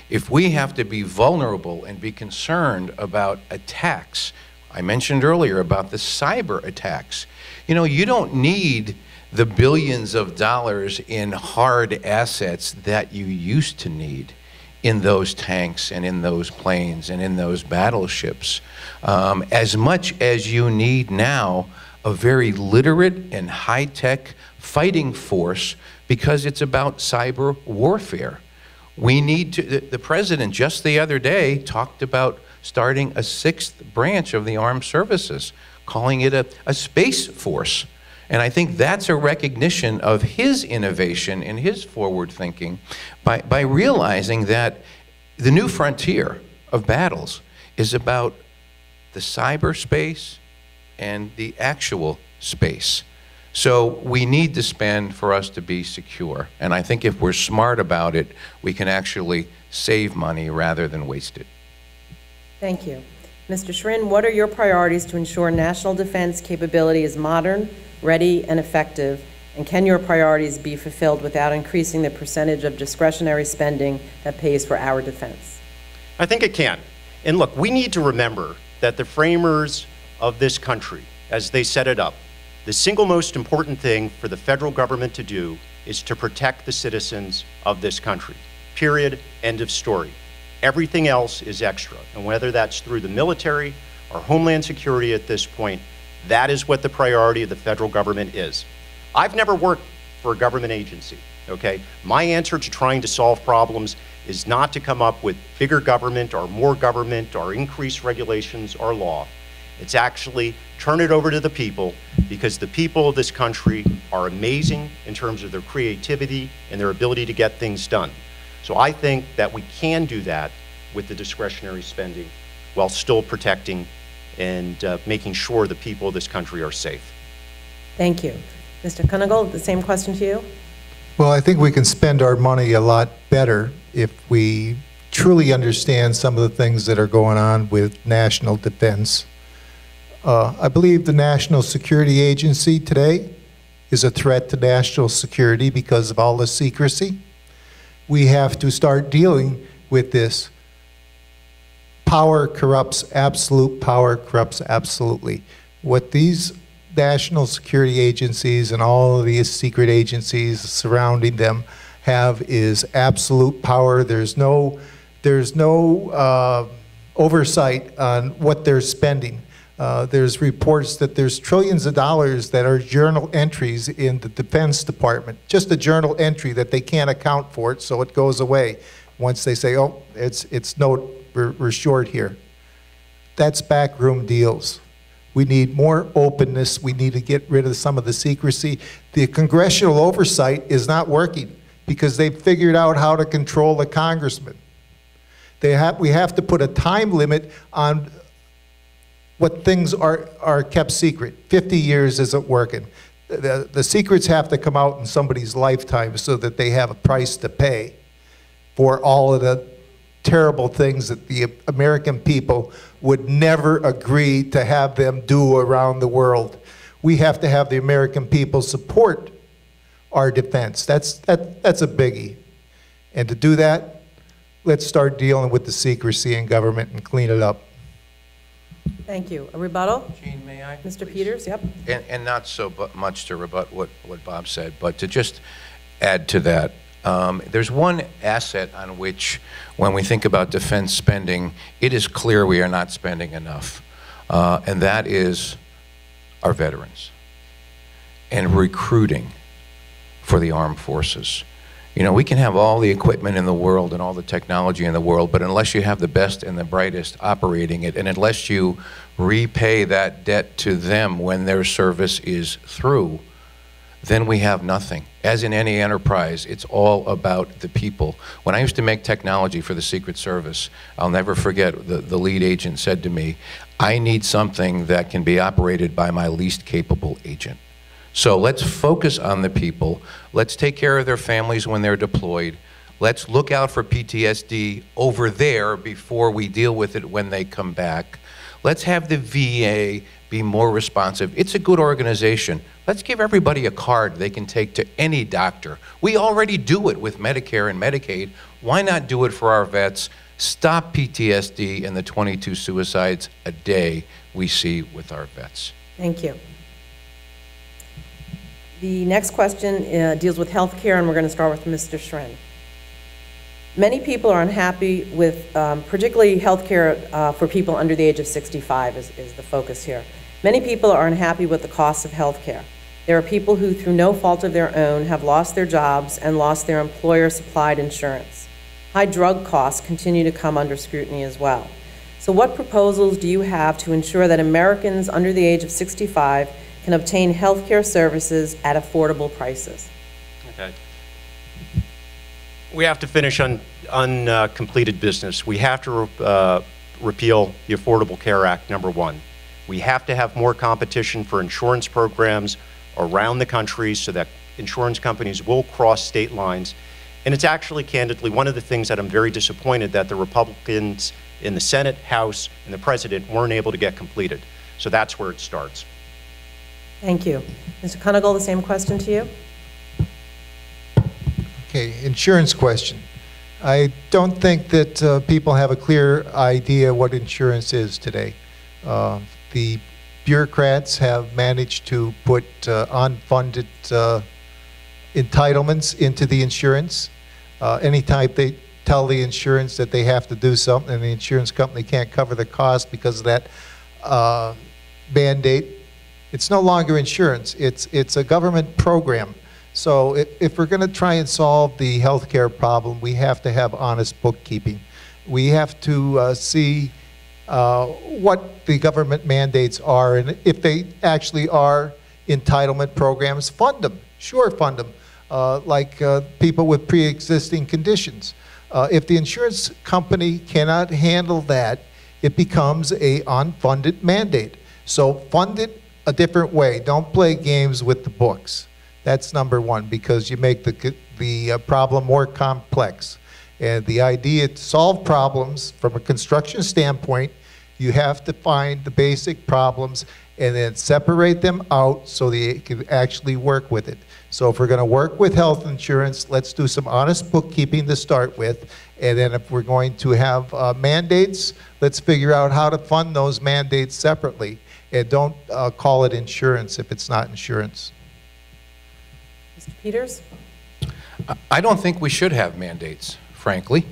If we have to be vulnerable and be concerned about attacks, I mentioned earlier about the cyber attacks. You know, you don't need the billions of dollars in hard assets that you used to need in those tanks and in those planes and in those battleships. As much as you need now a very literate and high-tech fighting force, because it's about cyber warfare. We need to, the president just the other day talked about starting a 6th branch of the armed services, calling it a space force. And I think that's a recognition of his innovation and his forward thinking by realizing that the new frontier of battles is about the cyberspace and the actual space. So we need to spend for us to be secure. And I think if we're smart about it, we can actually save money rather than waste it. Thank you. Mr. Schrin, what are your priorities to ensure national defense capability is modern, ready, and effective? And can your priorities be fulfilled without increasing the percentage of discretionary spending that pays for our defense? I think it can. And look, we need to remember that the framers of this country, as they set it up, the single most important thing for the federal government to do is to protect the citizens of this country. Period. End of story. Everything else is extra. And whether that's through the military or Homeland Security at this point, that is what the priority of the federal government is. I've never worked for a government agency, okay? My answer to trying to solve problems is not to come up with bigger government or increased regulations or law. It's actually turn it over to the people, because the people of this country are amazing in terms of their creativity and their ability to get things done. So I think that we can do that with the discretionary spending while still protecting and making sure the people of this country are safe. Thank you. Mr. Kunigal, the same question to you. Well, I think we can spend our money a lot better if we truly understand some of the things that are going on with national defense. I believe the National Security Agency today is a threat to national security because of all the secrecy. We have to start dealing with this. Power corrupts, absolute power corrupts absolutely. What these national security agencies and all of these secret agencies surrounding them have is absolute power. There's no oversight on what they're spending. There's reports that there's trillions of dollars that are journal entries in the Defense Department. Just a journal entry that they can't account for it, so it goes away. Once they say, oh, we're short here. That's backroom deals. We need more openness. We need to get rid of some of the secrecy. The congressional oversight is not working because they've figured out how to control the congressman. We have to put a time limit on what things are kept secret. 50 years isn't working. The secrets have to come out in somebody's lifetime so that they have a price to pay for all of the terrible things that the American people would never agree to have them do around the world. We have to have the American people support our defense. That's a biggie. And to do that, let's start dealing with the secrecy in government and clean it up. Thank you. A rebuttal? Gene, may I? Mr. Please? Peters, yep. And not so much to rebut what Bob said, but to just add to that. There's one asset on which, when we think about defense spending, it is clear we are not spending enough, and that is our veterans and recruiting for the armed forces. You know, we can have all the equipment in the world and all the technology in the world, but unless you have the best and the brightest operating it, and unless you repay that debt to them when their service is through, then we have nothing. As in any enterprise, it's all about the people. When I used to make technology for the Secret Service, I'll never forget, the lead agent said to me, I need something that can be operated by my least capable agent. So let's focus on the people. Let's take care of their families when they're deployed. Let's look out for PTSD over there before we deal with it when they come back. Let's have the VA be more responsive. It's a good organization. Let's give everybody a card they can take to any doctor. We already do it with Medicare and Medicaid. Why not do it for our vets? Stop PTSD and the 22 suicides a day we see with our vets. Thank you. The next question deals with health care, and we're going to start with Mr. Schren. Many people are unhappy with, particularly health care for people under the age of 65 is the focus here. Many people are unhappy with the cost of health care. There are people who, through no fault of their own, have lost their jobs and lost their employer-supplied insurance. High drug costs continue to come under scrutiny as well. So what proposals do you have to ensure that Americans under the age of 65 can obtain health care services at affordable prices? Okay. We have to finish uncompleted business. We have to repeal the Affordable Care Act, number one. We have to have more competition for insurance programs around the country so that insurance companies will cross state lines. And it's actually, candidly, one of the things that I'm very disappointed that the Republicans in the Senate, House, and the President weren't able to get completed. So that's where it starts. Thank you. Mr. Kunigal, the same question to you. Okay, insurance question. I don't think that people have a clear idea what insurance is today. The bureaucrats have managed to put unfunded entitlements into the insurance. Anytime they tell the insurance that they have to do something and the insurance company can't cover the cost because of that mandate, it's no longer insurance. It's a government program. So if we're going to try and solve the healthcare problem, we have to have honest bookkeeping. We have to see what the government mandates are, and if they actually are entitlement programs, fund them. Sure, fund them, like people with pre-existing conditions. If the insurance company cannot handle that, it becomes a unfunded mandate. So fund it a different way. Don't play games with the books. That's number one, because you make the problem more complex. And the idea to solve problems from a construction standpoint, you have to find the basic problems and then separate them out so that you can actually work with it. So if we're going to work with health insurance, let's do some honest bookkeeping to start with. And then if we're going to have mandates, let's figure out how to fund those mandates separately. And don't call it insurance if it's not insurance. Mr. Peters? I don't think we should have mandates, frankly.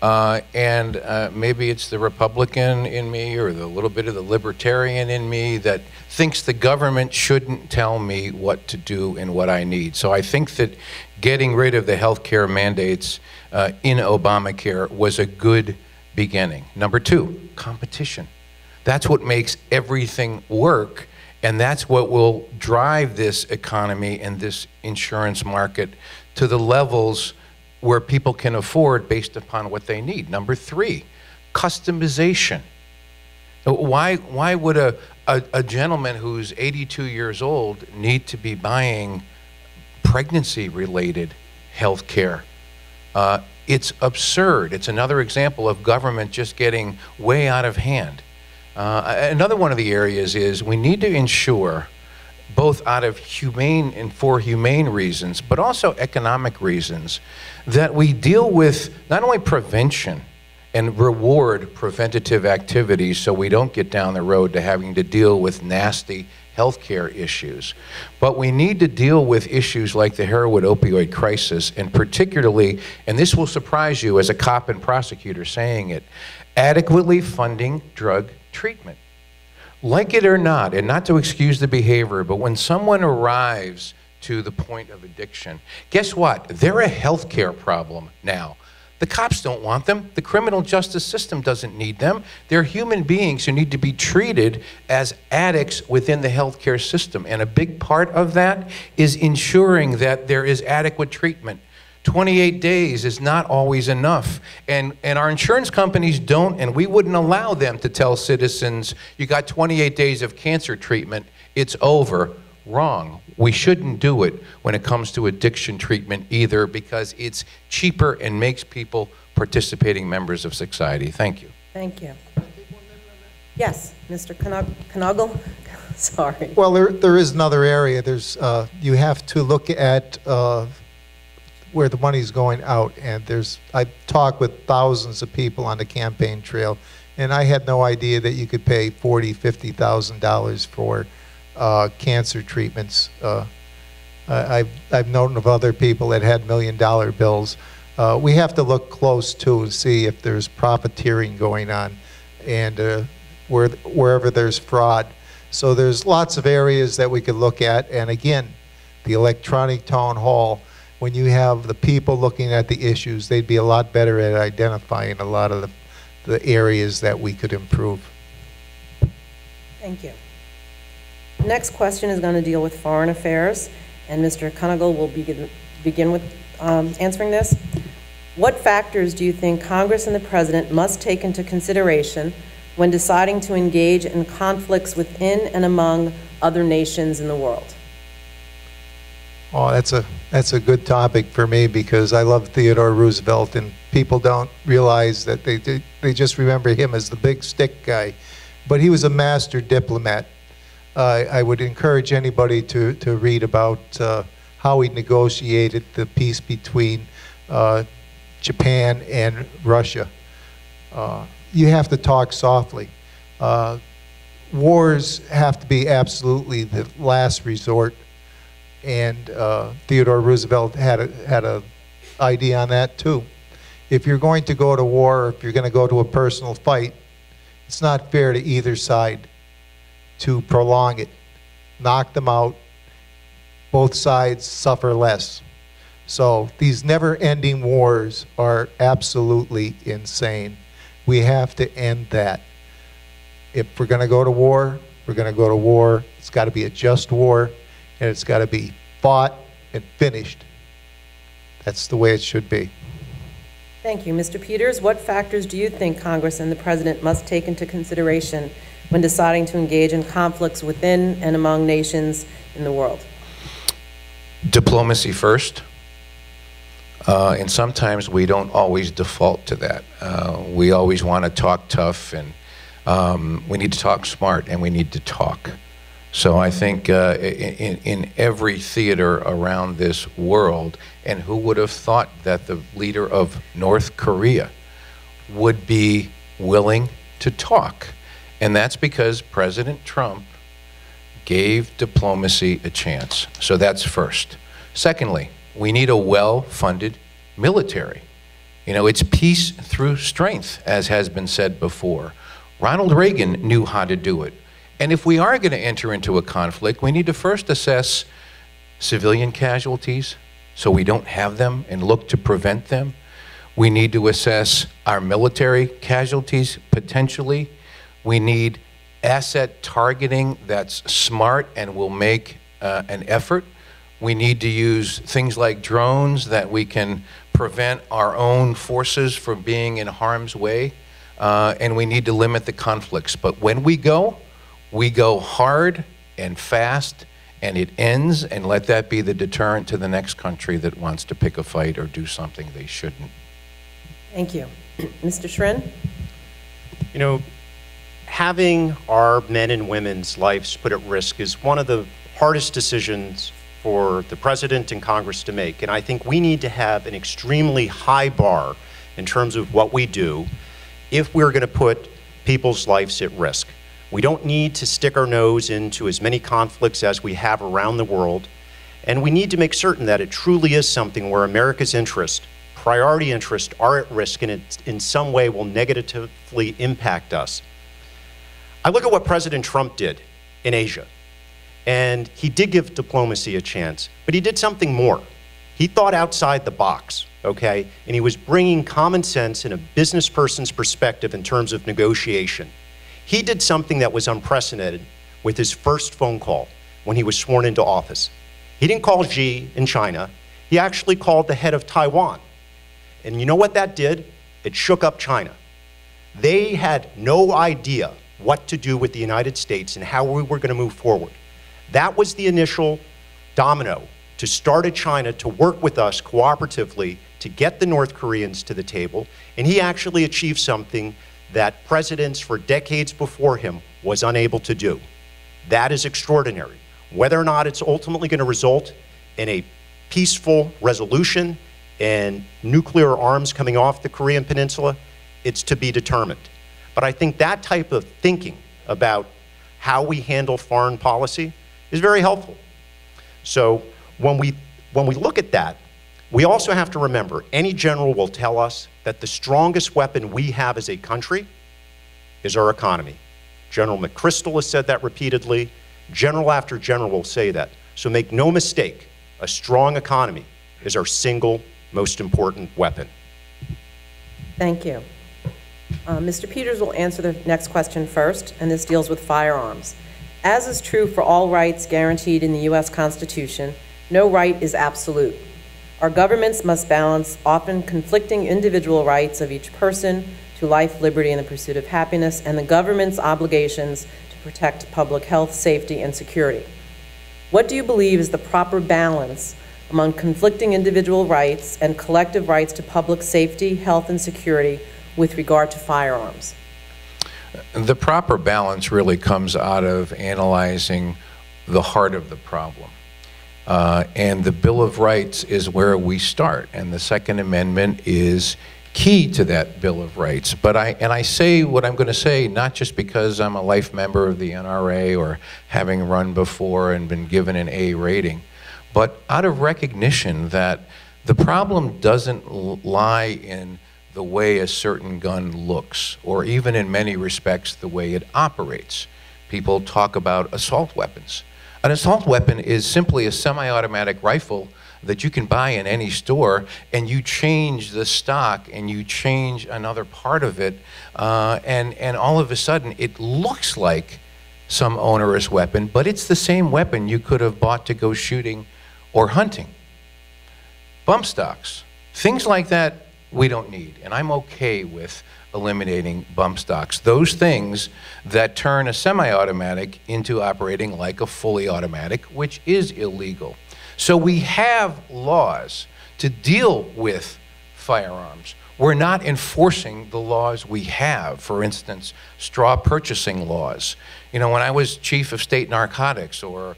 Maybe it's the Republican in me or the little bit of the libertarian in me that thinks the government shouldn't tell me what to do and what I need. So I think that getting rid of the health care mandates in Obamacare was a good beginning. Number two, competition. That's what makes everything work, and that's what will drive this economy and this insurance market to the levels where people can afford based upon what they need. Number three, customization. Why would a gentleman who's 82 years old need to be buying pregnancy-related health care? It's absurd. It's another example of government just getting way out of hand. Another one of the areas is we need to ensure, both out of humane and for humane reasons, but also economic reasons, that we deal with not only prevention and reward preventative activities so we don't get down the road to having to deal with nasty healthcare issues, but we need to deal with issues like the heroin opioid crisis, and particularly, and this will surprise you as a cop and prosecutor saying it, adequately funding drug treatment. Like it or not, and not to excuse the behavior, but when someone arrives to the point of addiction, guess what? They're a healthcare problem now. The cops don't want them. The criminal justice system doesn't need them. They're human beings who need to be treated as addicts within the healthcare system. And a big part of that is ensuring that there is adequate treatment. 28 days is not always enough. And our insurance companies don't, and we wouldn't allow them to tell citizens, you got 28 days of cancer treatment, it's over. Wrong. We shouldn't do it when it comes to addiction treatment either, because it's cheaper and makes people participating members of society. Thank you. Thank you. Yes, Mr. Knogle? Sorry. Well, there is another area. There's you have to look at where the money's going out, and I've talked with thousands of people on the campaign trail, and I had no idea that you could pay $40,000, $50,000 for cancer treatments. I've known of other people that had $1 million bills. We have to look close too and see if there's profiteering going on, and wherever there's fraud. So there's lots of areas that we could look at, and again, the electronic town hall, when you have the people looking at the issues, they'd be a lot better at identifying a lot of the areas that we could improve. Thank you. The next question is going to deal with foreign affairs, and Mr. Knogle will begin with answering this. What factors do you think Congress and the President must take into consideration when deciding to engage in conflicts within and among other nations in the world? Oh, that's a good topic for me, because I love Theodore Roosevelt, and people don't realize that they just remember him as the big stick guy, but he was a master diplomat. I would encourage anybody to read about how he negotiated the peace between Japan and Russia. You have to talk softly. Wars have to be absolutely the last resort, and Theodore Roosevelt had a idea on that too. If you're going to go to war, or if you're going to go to a personal fight, it's not fair to either side to prolong it. Knock them out. Both sides suffer less. So these never-ending wars are absolutely insane. We have to end that. If we're going to go to war, we're going to go to war. It's got to be a just war, and it's got to be fought and finished. That's the way it should be. Thank you. Mr. Peters, what factors do you think Congress and the President must take into consideration when deciding to engage in conflicts within and among nations in the world? Diplomacy first. And sometimes we don't always default to that. We always want to talk tough, and we need to talk smart, and we need to talk. So I think in every theater around this world, and who would have thought that the leader of North Korea would be willing to talk? And that's because President Trump gave diplomacy a chance. So that's first. Secondly, we need a well-funded military. You know, it's peace through strength, as has been said before. Ronald Reagan knew how to do it. And if we are going to enter into a conflict, we need to first assess civilian casualties so we don't have them and look to prevent them. We need to assess our military casualties potentially. We need asset targeting that's smart and will make an effort. We need to use things like drones that we can prevent our own forces from being in harm's way. And we need to limit the conflicts. But when we go hard and fast, and it ends, and let that be the deterrent to the next country that wants to pick a fight or do something they shouldn't. Thank you. Mr. Schrin? You know, having our men and women's lives put at risk is one of the hardest decisions for the President and Congress to make. And I think we need to have an extremely high bar in terms of what we do if we're going to put people's lives at risk. We don't need to stick our nose into as many conflicts as we have around the world. And we need to make certain that it truly is something where America's interest, priority interests, are at risk and it in some way will negatively impact us. I look at what President Trump did in Asia. And he did give diplomacy a chance, but he did something more. He thought outside the box, okay? And he was bringing common sense and a business person's perspective in terms of negotiation. He did something that was unprecedented with his first phone call when he was sworn into office. He didn't call Xi in China. He actually called the head of Taiwan. And you know what that did? It shook up China. They had no idea what to do with the United States and how we were going to move forward. That was the initial domino to start at China to work with us cooperatively to get the North Koreans to the table. And he actually achieved something that presidents for decades before him was unable to do. That is extraordinary. Whether or not it's ultimately going to result in a peaceful resolution and nuclear arms coming off the Korean Peninsula, it's to be determined. But I think that type of thinking about how we handle foreign policy is very helpful. So when we look at that, we also have to remember any general will tell us that the strongest weapon we have as a country is our economy. General McChrystal has said that repeatedly. General after general will say that. So make no mistake, a strong economy is our single most important weapon. Thank you. Mr. Peters will answer the next question first, and this deals with firearms. As is true for all rights guaranteed in the U.S. Constitution, no right is absolute. Our governments must balance often conflicting individual rights of each person to life, liberty, and the pursuit of happiness, and the government's obligations to protect public health, safety, and security. What do you believe is the proper balance among conflicting individual rights and collective rights to public safety, health, and security with regard to firearms? The proper balance really comes out of analyzing the heart of the problem. And the Bill of Rights is where we start, and the Second Amendment is key to that Bill of Rights. But I say what I'm going to say not just because I'm a life member of the NRA or having run before and been given an A rating, but out of recognition that the problem doesn't lie in the way a certain gun looks, or even in many respects the way it operates. People talk about assault weapons. An assault weapon is simply a semi-automatic rifle that you can buy in any store, and you change the stock and you change another part of it, and all of a sudden it looks like some onerous weapon, but it's the same weapon you could have bought to go shooting or hunting. Bump stocks, things like that we don't need, and I'm okay with eliminating bump stocks. Those things that turn a semi-automatic into operating like a fully automatic, which is illegal. So we have laws to deal with firearms. We're not enforcing the laws we have. For instance, straw purchasing laws. You know, when I was chief of state narcotics or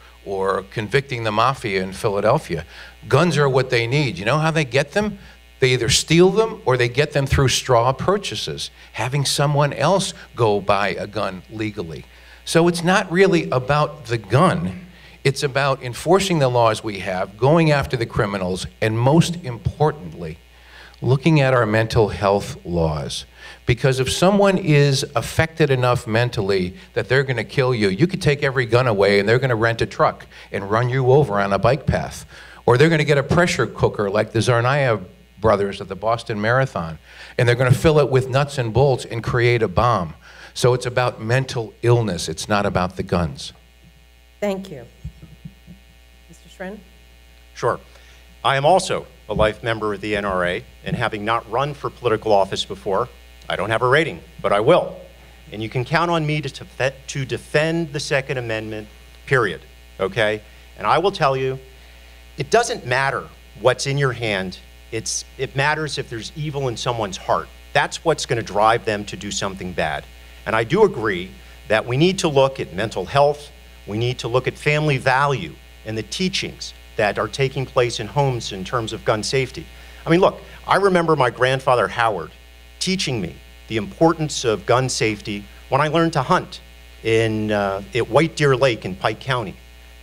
convicting the mafia in Philadelphia, guns are what they need. You know how they get them? They either steal them or they get them through straw purchases, having someone else go buy a gun legally. So it's not really about the gun. It's about enforcing the laws we have, going after the criminals, and most importantly, looking at our mental health laws. Because if someone is affected enough mentally that they're going to kill you, you could take every gun away and they're going to rent a truck and run you over on a bike path. Or they're going to get a pressure cooker like the Tsarnaev brothers at the Boston Marathon, and they're going to fill it with nuts and bolts and create a bomb. So it's about mental illness. It's not about the guns. Thank you. Mr. Schren? Sure. I am also a life member of the NRA, and having not run for political office before, I don't have a rating, but I will. And you can count on me to defend the Second Amendment, period, okay? And I will tell you, it doesn't matter what's in your hand. It matters if there's evil in someone's heart. That's what's going to drive them to do something bad. And I do agree that we need to look at mental health, we need to look at family value and the teachings that are taking place in homes in terms of gun safety. I mean, look, I remember my grandfather Howard teaching me the importance of gun safety when I learned to hunt at White Deer Lake in Pike County.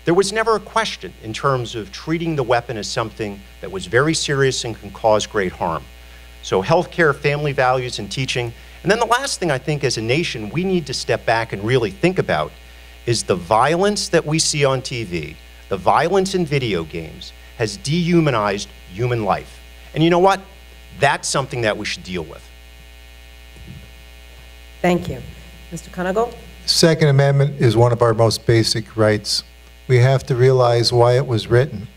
There was never a question in terms of treating the weapon as something that was very serious and can cause great harm. So healthcare, family values, and teaching. And then the last thing I think as a nation we need to step back and really think about is the violence that we see on TV, the violence in video games has dehumanized human life. And you know what? That's something that we should deal with. Thank you. Mr. Kunigal? Second Amendment is one of our most basic rights. We have to realize why it was written.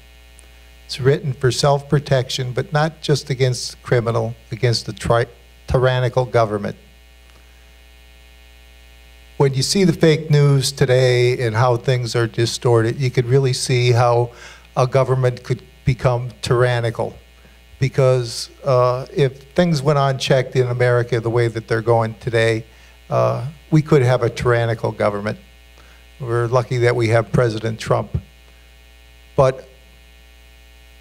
It's written for self-protection, but not just against the criminal, against the tyrannical government. When you see the fake news today and how things are distorted, you could really see how a government could become tyrannical. Because if things went unchecked in America the way that they're going today, we could have a tyrannical government. We're lucky that we have President Trump. But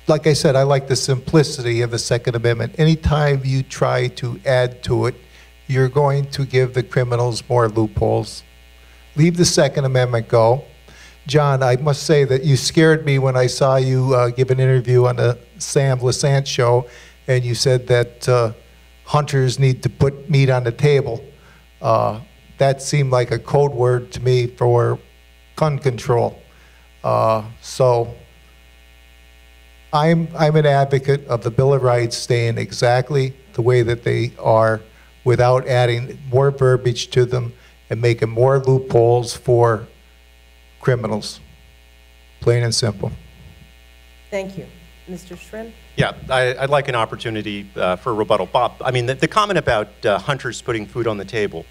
like I said, I like the simplicity of the Second Amendment. Anytime you try to add to it, you're going to give the criminals more loopholes. Leave the Second Amendment go. John, I must say that you scared me when I saw you give an interview on the Sam Lassant show, and you said that hunters need to put meat on the table. That seemed like a code word to me for gun control. So I'm an advocate of the Bill of Rights staying exactly the way that they are without adding more verbiage to them and making more loopholes for criminals. Plain and simple. Thank you. Mr. Schren? Yeah, I'd like an opportunity for a rebuttal. Bob, I mean, the comment about hunters putting food on the table,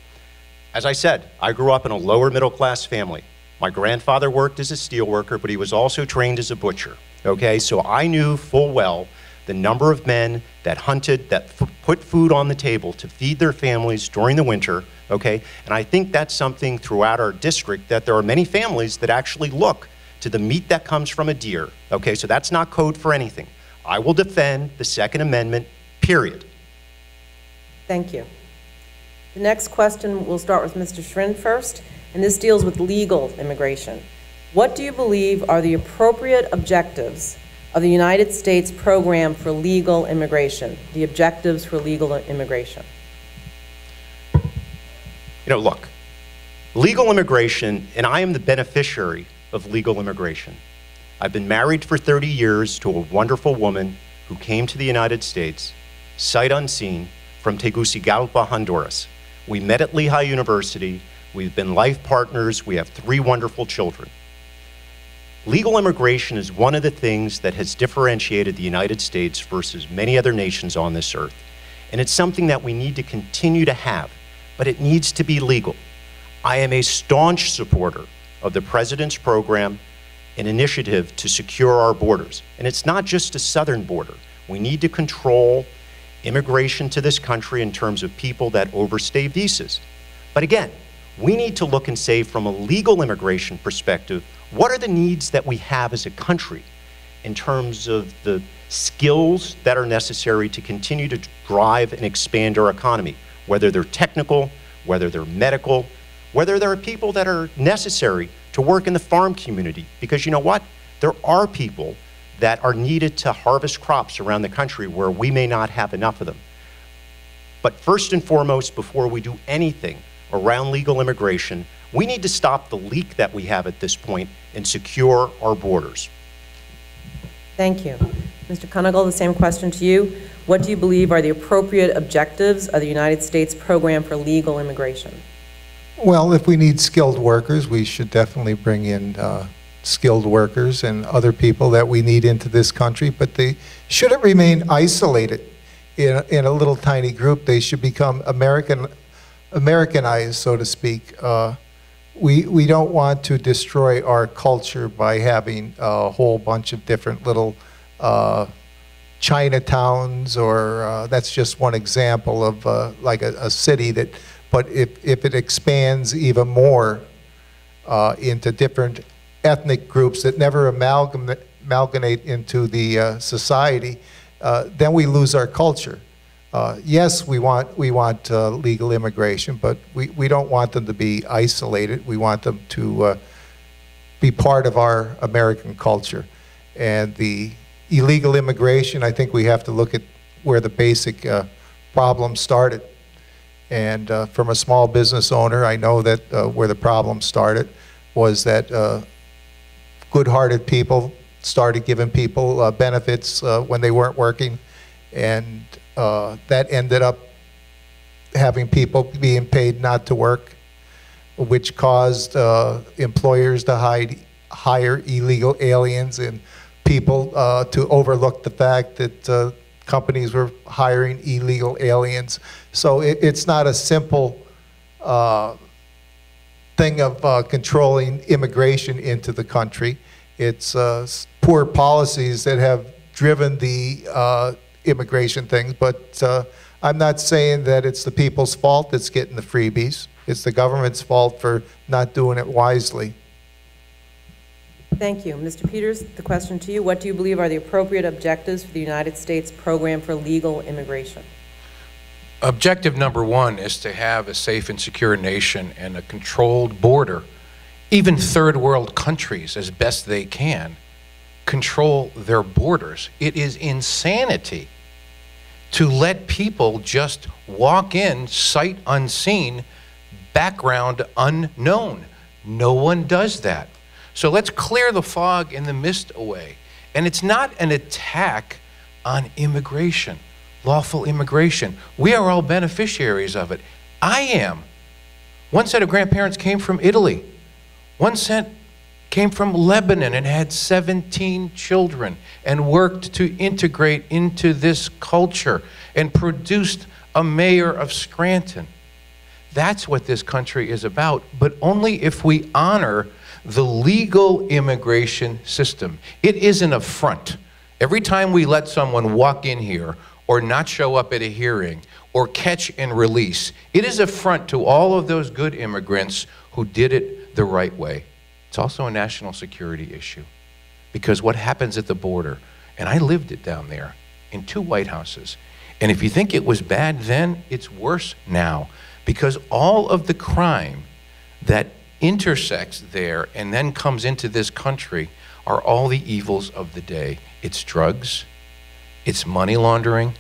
as I said, I grew up in a lower middle class family. My grandfather worked as a steel worker, but he was also trained as a butcher, okay? So I knew full well the number of men that hunted, that put food on the table to feed their families during the winter, okay? And I think that's something throughout our district that there are many families that actually look to the meat that comes from a deer, okay, so that's not code for anything. I will defend the Second Amendment, period. Thank you. The next question, we'll start with Mr. Schrin first, and this deals with legal immigration. What do you believe are the appropriate objectives of the United States program for legal immigration? The objectives for legal immigration. You know, look, legal immigration, and I am the beneficiary of legal immigration. I've been married for 30 years to a wonderful woman who came to the United States, sight unseen, from Tegucigalpa, Honduras. We met at Lehigh University. We've been life partners. We have 3 wonderful children. Legal immigration is one of the things that has differentiated the United States versus many other nations on this earth. And it's something that we need to continue to have, but it needs to be legal. I am a staunch supporter of the President's program, an initiative to secure our borders. And it's not just a southern border. We need to control immigration to this country in terms of people that overstay visas. But again, we need to look and say, from a legal immigration perspective, what are the needs that we have as a country in terms of the skills that are necessary to continue to drive and expand our economy, whether they're technical, whether they're medical, whether there are people that are necessary to work in the farm community. Because you know what? There are people that are needed to harvest crops around the country where we may not have enough of them. But first and foremost, before we do anything around legal immigration, we need to stop the leak that we have at this point and secure our borders. Thank you. Mr. Kunigal, the same question to you. What do you believe are the appropriate objectives of the United States program for legal immigration? Well, if we need skilled workers, we should definitely bring in skilled workers and other people that we need into this country, but they shouldn't remain isolated in a little tiny group. They should become Americanized, so to speak. We don't want to destroy our culture by having a whole bunch of different little Chinatowns, or that's just one example of like a city that, but if it expands even more into different ethnic groups that never amalgamate into the society, then we lose our culture. Yes, we want legal immigration, but we don't want them to be isolated. We want them to be part of our American culture. And the illegal immigration, I think we have to look at where the basic problem started. And from a small business owner, I know that where the problem started was that good-hearted people started giving people benefits when they weren't working, and that ended up having people being paid not to work, which caused employers to hire illegal aliens and people to overlook the fact that companies were hiring illegal aliens. So it's not a simple thing of controlling immigration into the country. It's poor policies that have driven the immigration things, but I'm not saying that it's the people's fault that's getting the freebies. It's the government's fault for not doing it wisely. Thank you. Mr. Peters, the question to you. What do you believe are the appropriate objectives for the United States program for legal immigration? Objective number 1 is to have a safe and secure nation and a controlled border. Even third world countries, as best they can, control their borders. It is insanity to let people just walk in, sight unseen, background unknown. No one does that. So let's clear the fog and the mist away. And it's not an attack on immigration, lawful immigration. We are all beneficiaries of it. I am. One set of grandparents came from Italy. One set came from Lebanon and had 17 children and worked to integrate into this culture and produced a mayor of Scranton. That's what this country is about, but only if we honor the legal immigration system. It is an affront. Every time we let someone walk in here or not show up at a hearing or catch and release, it is an affront to all of those good immigrants who did it the right way. It's also a national security issue. Because what happens at the border, and I lived it down there in 2 White Houses, and if you think it was bad then, it's worse now. Because all of the crime that intersects there and then comes into this country are all the evils of the day. It's drugs, it's money laundering,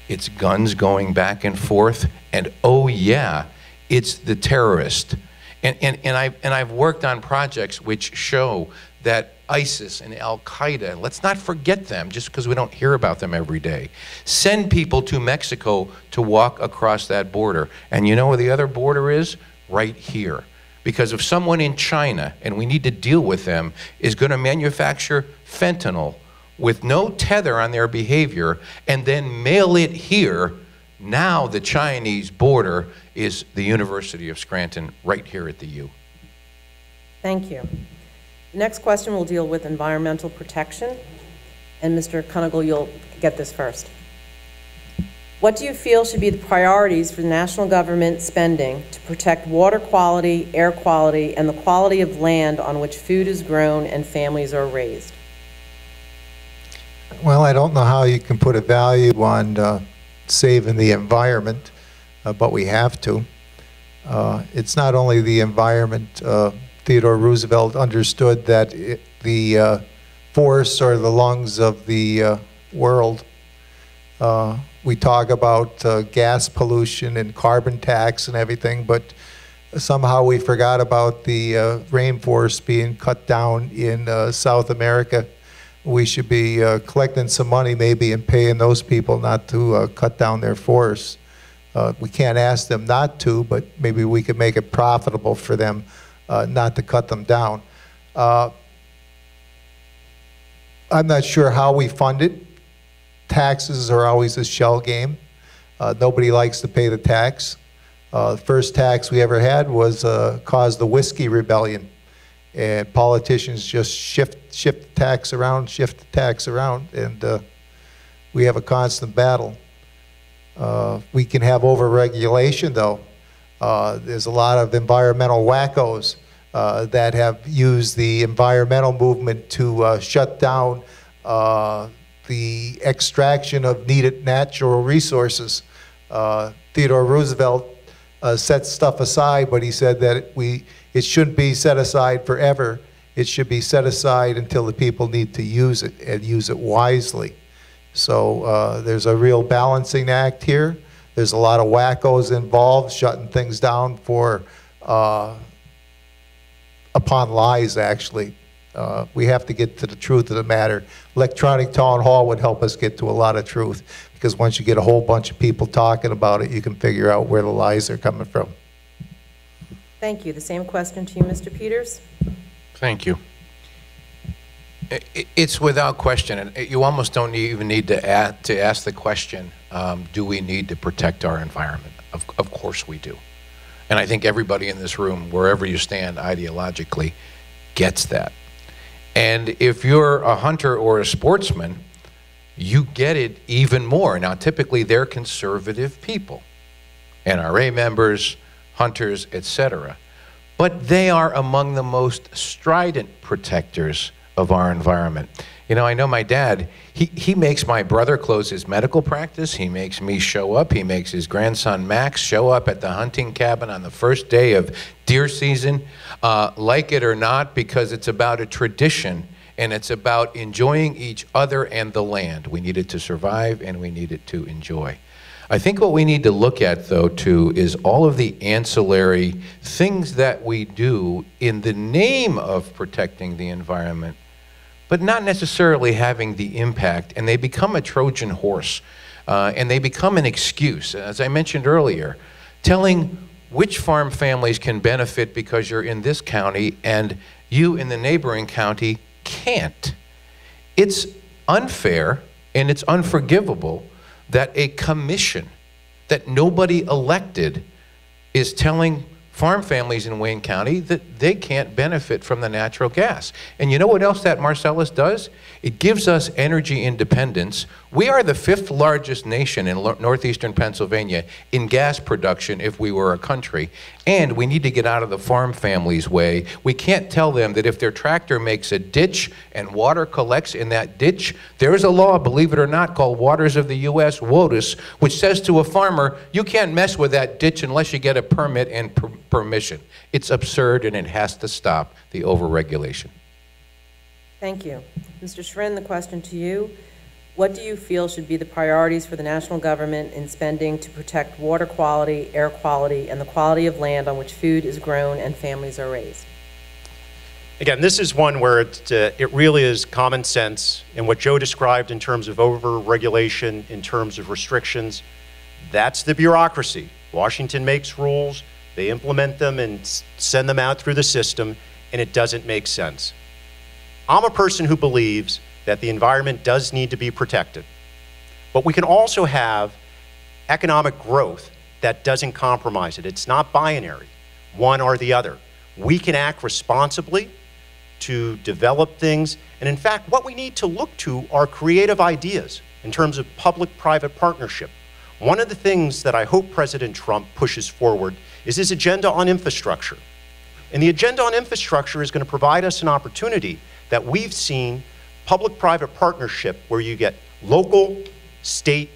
it's guns going back and forth, and oh yeah, it's the terrorist. And I've worked on projects which show that ISIS and Al-Qaeda, let's not forget them just because we don't hear about them every day, send people to Mexico to walk across that border. And you know where the other border is? Right here. Because if someone in China, and we need to deal with them, is going to manufacture fentanyl with no tether on their behavior and then mail it here, now the Chinese border is the University of Scranton right here at the U. Thank you. The next question will deal with environmental protection. And Mr. Kunigal, you'll get this first. What do you feel should be the priorities for national government spending to protect water quality, air quality, and the quality of land on which food is grown and families are raised? Well, I don't know how you can put a value on saving the environment, but we have to. It's not only the environment. Theodore Roosevelt understood that the forests are the lungs of the world. We talk about gas pollution and carbon tax and everything, but somehow we forgot about the rainforest being cut down in South America. We should be collecting some money maybe and paying those people not to cut down their forests. We can't ask them not to, but maybe we could make it profitable for them not to cut them down. I'm not sure how we fund it. Taxes are always a shell game. Nobody likes to pay the tax. The first tax we ever had was caused the whiskey rebellion. And politicians just shift the tax around, and we have a constant battle. We can have over-regulation, though. There's a lot of environmental wackos that have used the environmental movement to shut down the extraction of needed natural resources. Theodore Roosevelt set stuff aside, but he said that it shouldn't be set aside forever. It should be set aside until the people need to use it and use it wisely. So there's a real balancing act here. There's a lot of wackos involved, shutting things down for upon lies, actually. We have to get to the truth of the matter. Electronic town hall would help us get to a lot of truth, because once you get a whole bunch of people talking about it, you can figure out where the lies are coming from. Thank you. The same question to you, Mr. Peters. Thank you. It's without question, and you almost don't even need to ask the question, do we need to protect our environment? Of course we do. And I think everybody in this room, wherever you stand ideologically, gets that. And if you're a hunter or a sportsman, you get it even more. Now, typically, they're conservative people, NRA members, hunters, etc. But they are among the most strident protectors of our environment. You know, I know my dad, he makes my brother close his medical practice. He makes me show up. He makes his grandson Max show up at the hunting cabin on the first day of deer season, like it or not, because it's about a tradition and it's about enjoying each other and the land. We need it to survive and we need it to enjoy. I think what we need to look at, though, too, is all of the ancillary things that we do in the name of protecting the environment, but not necessarily having the impact, and they become a Trojan horse, and they become an excuse. As I mentioned earlier, telling which farm families can benefit because you're in this county and you in the neighboring county can't. It's unfair and it's unforgivable that a commission that nobody elected is telling farm families in Wayne County that they can't benefit from the natural gas. And you know what else that Marcellus does? It gives us energy independence. We are the 5th largest nation in northeastern Pennsylvania in gas production if we were a country. And we need to get out of the farm family's way. We can't tell them that if their tractor makes a ditch and water collects in that ditch, there is a law, believe it or not, called Waters of the U.S., WOTUS, which says to a farmer, you can't mess with that ditch unless you get a permit and permission. It's absurd, and it has to stop, the overregulation. Thank you. Mr. Schrin, the question to you. What do you feel should be the priorities for the national government in spending to protect water quality, air quality, and the quality of land on which food is grown and families are raised? Again, this is one where it really is common sense, and what Joe described in terms of over-regulation, in terms of restrictions, that's the bureaucracy. Washington makes rules, they implement them and send them out through the system, and it doesn't make sense. I'm a person who believes that the environment does need to be protected. But we can also have economic growth that doesn't compromise it. It's not binary, one or the other. We can act responsibly to develop things. And in fact, what we need to look to are creative ideas in terms of public-private partnership. One of the things that I hope President Trump pushes forward is his agenda on infrastructure. And the agenda on infrastructure is going to provide us an opportunity that we've seen public-private partnership where you get local, state,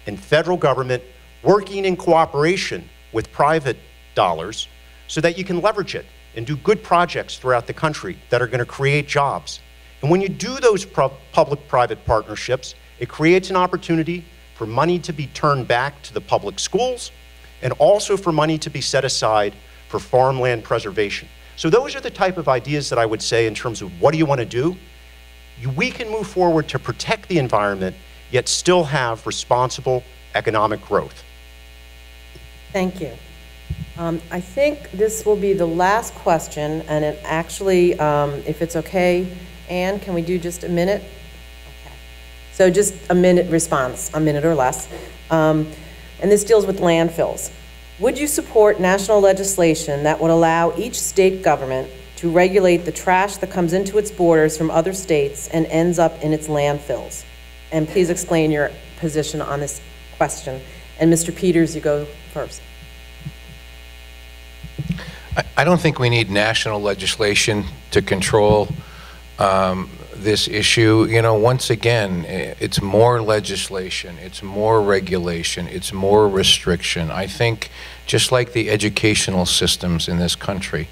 and federal government working in cooperation with private dollars so that you can leverage it and do good projects throughout the country that are going to create jobs. And when you do those public-private partnerships, it creates an opportunity for money to be turned back to the public schools and also for money to be set aside for farmland preservation. So those are the type of ideas that I would say in terms of what do you want to do? We can move forward to protect the environment, yet still have responsible economic growth. Thank you. I think this will be the last question, and it actually, if it's okay, Anne, can we do just a minute? Okay. So just a minute response, a minute or less. And this deals with landfills. Would you support national legislation that would allow each state government to regulate the trash that comes into its borders from other states and ends up in its landfills? And please explain your position on this question. And Mr. Peters, you go first. I don't think we need national legislation to control this issue. You know, once again, it's more legislation, it's more regulation, it's more restriction. I think just like the educational systems in this country,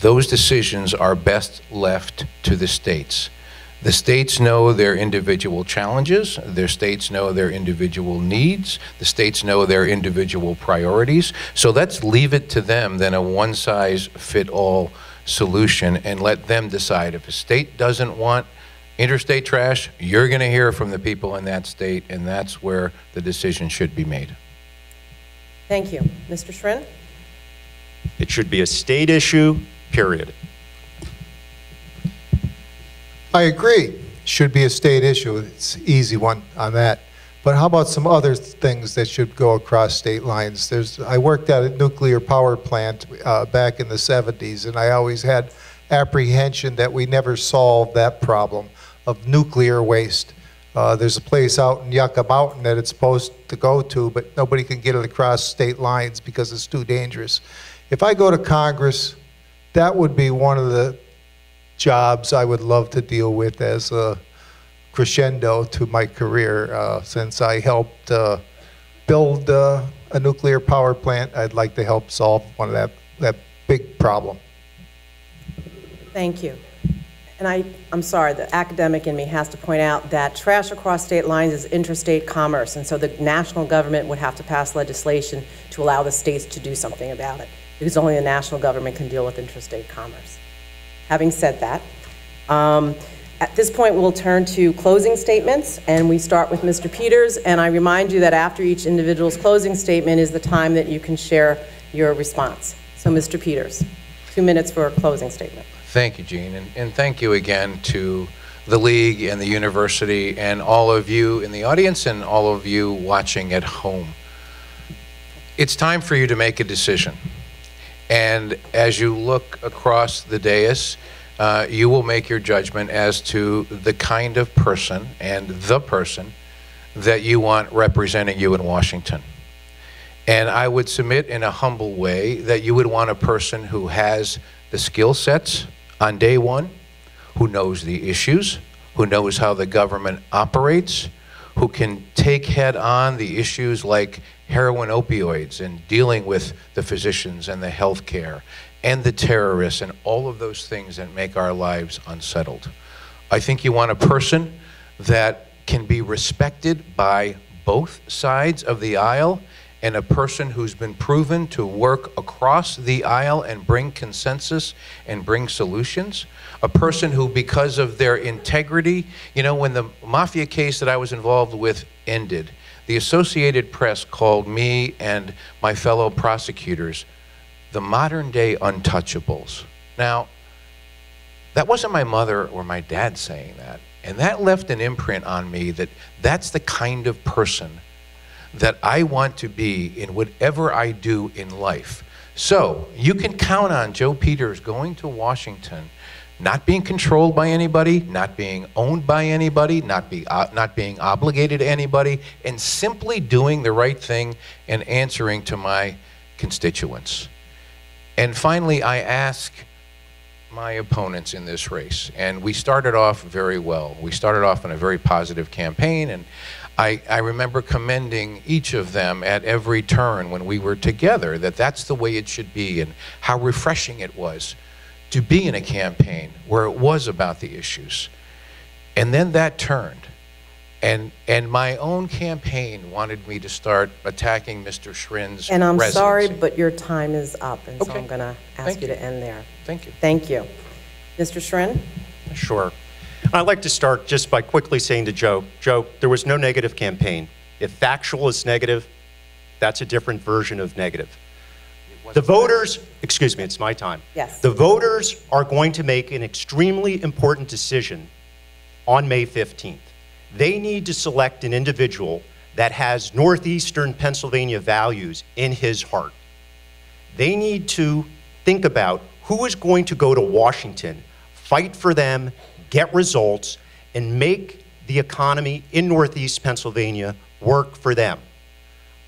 those decisions are best left to the states. The states know their individual challenges, their states know their individual needs, the states know their individual priorities. So let's leave it to them than a one-size-fit-all solution and let them decide. If a state doesn't want interstate trash, you're going to hear from the people in that state, and that's where the decision should be made. Thank you. Mr. Schrin? It should be a state issue, period. I agree. Should be a state issue. It's an easy one on that. But how about some other things that should go across state lines? I worked at a nuclear power plant back in the 70s, and I always had apprehension that we never solved that problem of nuclear waste. There's a place out in Yucca Mountain that it's supposed to go to, but nobody can get it across state lines because it's too dangerous. If I go to Congress, that would be one of the jobs I would love to deal with as a crescendo to my career. Since I helped build a nuclear power plant, I'd like to help solve one of that big problem. Thank you. And I'm sorry, the academic in me has to point out that trash across state lines is interstate commerce, and so the national government would have to pass legislation to allow the states to do something about it, because only the national government can deal with interstate commerce. Having said that, at this point we'll turn to closing statements, and we start with Mr. Peters, and I remind you that after each individual's closing statement is the time that you can share your response. So Mr. Peters, 2 minutes for a closing statement. Thank you, Jean, and thank you again to the League and the university and all of you in the audience and all of you watching at home. It's time for you to make a decision. And as you look across the dais, you will make your judgment as to the kind of person and the person that you want representing you in Washington. And I would submit in a humble way that you would want a person who has the skill sets on day one, who knows the issues, who knows how the government operates, who can take head on the issues like heroin opioids and dealing with the physicians and the healthcare and the terrorists and all of those things that make our lives unsettled. I think you want a person that can be respected by both sides of the aisle, and a person who's been proven to work across the aisle and bring consensus and bring solutions. A person who, because of their integrity, you know, when the mafia case that I was involved with ended, the Associated Press called me and my fellow prosecutors the modern day untouchables. Now, that wasn't my mother or my dad saying that, and that left an imprint on me that that's the kind of person that I want to be in whatever I do in life. So you can count on Joe Peters going to Washington, not being controlled by anybody, not being owned by anybody, not being obligated to anybody, and simply doing the right thing and answering to my constituents. And finally, I ask my opponents in this race, and we started off very well. We started off in a very positive campaign, and I remember commending each of them at every turn when we were together, that that's the way it should be, and how refreshing it was to be in a campaign where it was about the issues. And then that turned, and my own campaign wanted me to start attacking Mr. Schrin's And I'm residency. sorry, but your time is up, and so Okay. I'm going to ask Thank you you. to end there. Thank you. Thank you. Mr. Schrin? Sure. I'd like to start just by quickly saying to Joe, there was no negative campaign. If factual is negative, that's a different version of negative. The voters, excuse me, it's my time. Yes. The voters are going to make an extremely important decision on May 15th. They need to select an individual that has Northeastern Pennsylvania values in his heart. They need to think about who is going to go to Washington, fight for them, get results, and make the economy in Northeast Pennsylvania work for them.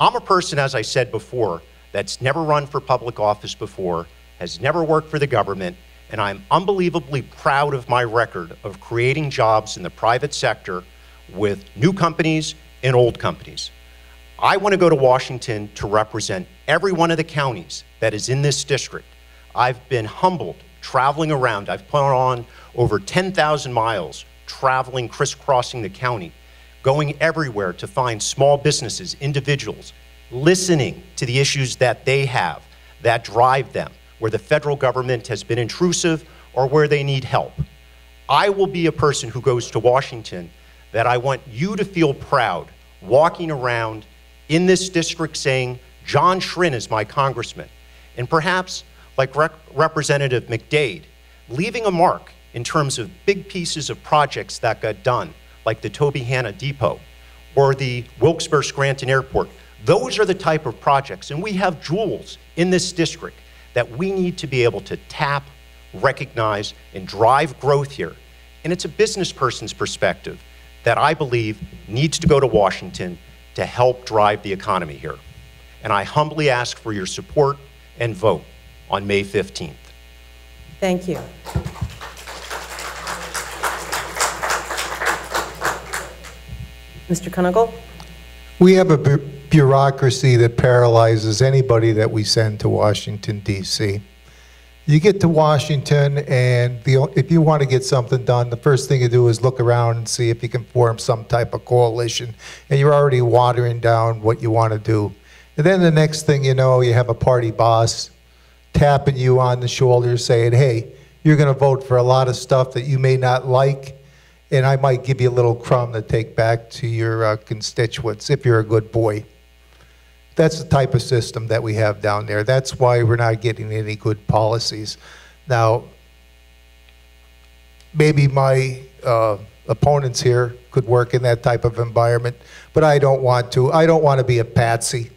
I'm a person, as I said before, that's never run for public office before, has never worked for the government, and I'm unbelievably proud of my record of creating jobs in the private sector with new companies and old companies. I want to go to Washington to represent every one of the counties that is in this district. I've been humbled traveling around. I've put on over 10,000 miles traveling, crisscrossing the county, going everywhere to find small businesses, individuals, listening to the issues that they have, that drive them, where the federal government has been intrusive or where they need help. I will be a person who goes to Washington that I want you to feel proud walking around in this district saying, John Schrin is my congressman. And perhaps, like Representative McDade, leaving a mark in terms of big pieces of projects that got done, like the Toby Hanna Depot or the Wilkes-Barre-Scranton Airport. Those are the type of projects, and we have jewels in this district that we need to be able to tap, recognize, and drive growth here. And it's a business person's perspective that I believe needs to go to Washington to help drive the economy here. And I humbly ask for your support and vote on May 15th. Thank you. Mr. Kunigal? We have a bureaucracy that paralyzes anybody that we send to Washington, D.C. You get to Washington, and if you want to get something done, the first thing you do is look around and see if you can form some type of coalition, and you're already watering down what you want to do. And then the next thing you know, you have a party boss tapping you on the shoulder saying, hey, you're going to vote for a lot of stuff that you may not like, and I might give you a little crumb to take back to your constituents if you're a good boy. That's the type of system that we have down there. That's why we're not getting any good policies. Now, maybe my opponents here could work in that type of environment, but I don't want to. I don't want to be a patsy.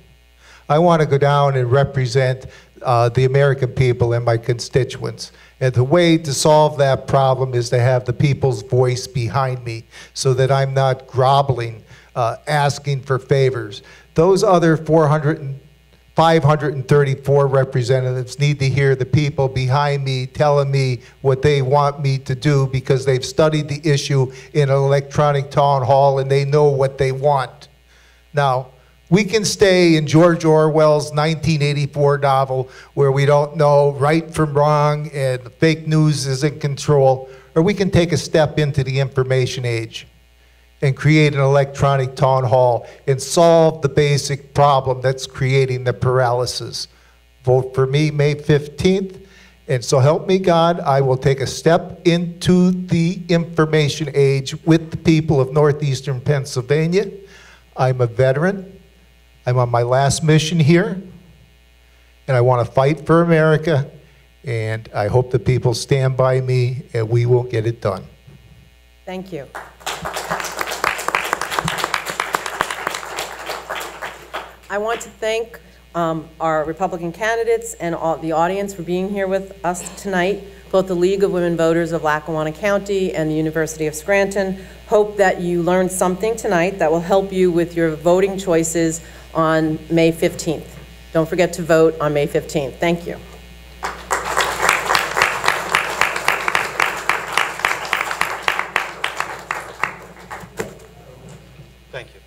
I want to go down and represent the American people and my constituents. And the way to solve that problem is to have the people's voice behind me so that I'm not groveling, asking for favors. Those other 400 534 representatives need to hear the people behind me telling me what they want me to do because they've studied the issue in an electronic town hall and they know what they want. Now, we can stay in George Orwell's 1984 novel where we don't know right from wrong and fake news is in control, or we can take a step into the information age and create an electronic town hall and solve the basic problem that's creating the paralysis. Vote for me May 15th, and so help me God, I will take a step into the information age with the people of northeastern Pennsylvania. I'm a veteran. I'm on my last mission here, and I want to fight for America, and I hope the people stand by me, and we will get it done. Thank you. I want to thank our Republican candidates and all the audience for being here with us tonight, both the League of Women Voters of Lackawanna County and the University of Scranton. Hope that you learned something tonight that will help you with your voting choices on May 15th. Don't forget to vote on May 15th. Thank you. Thank you.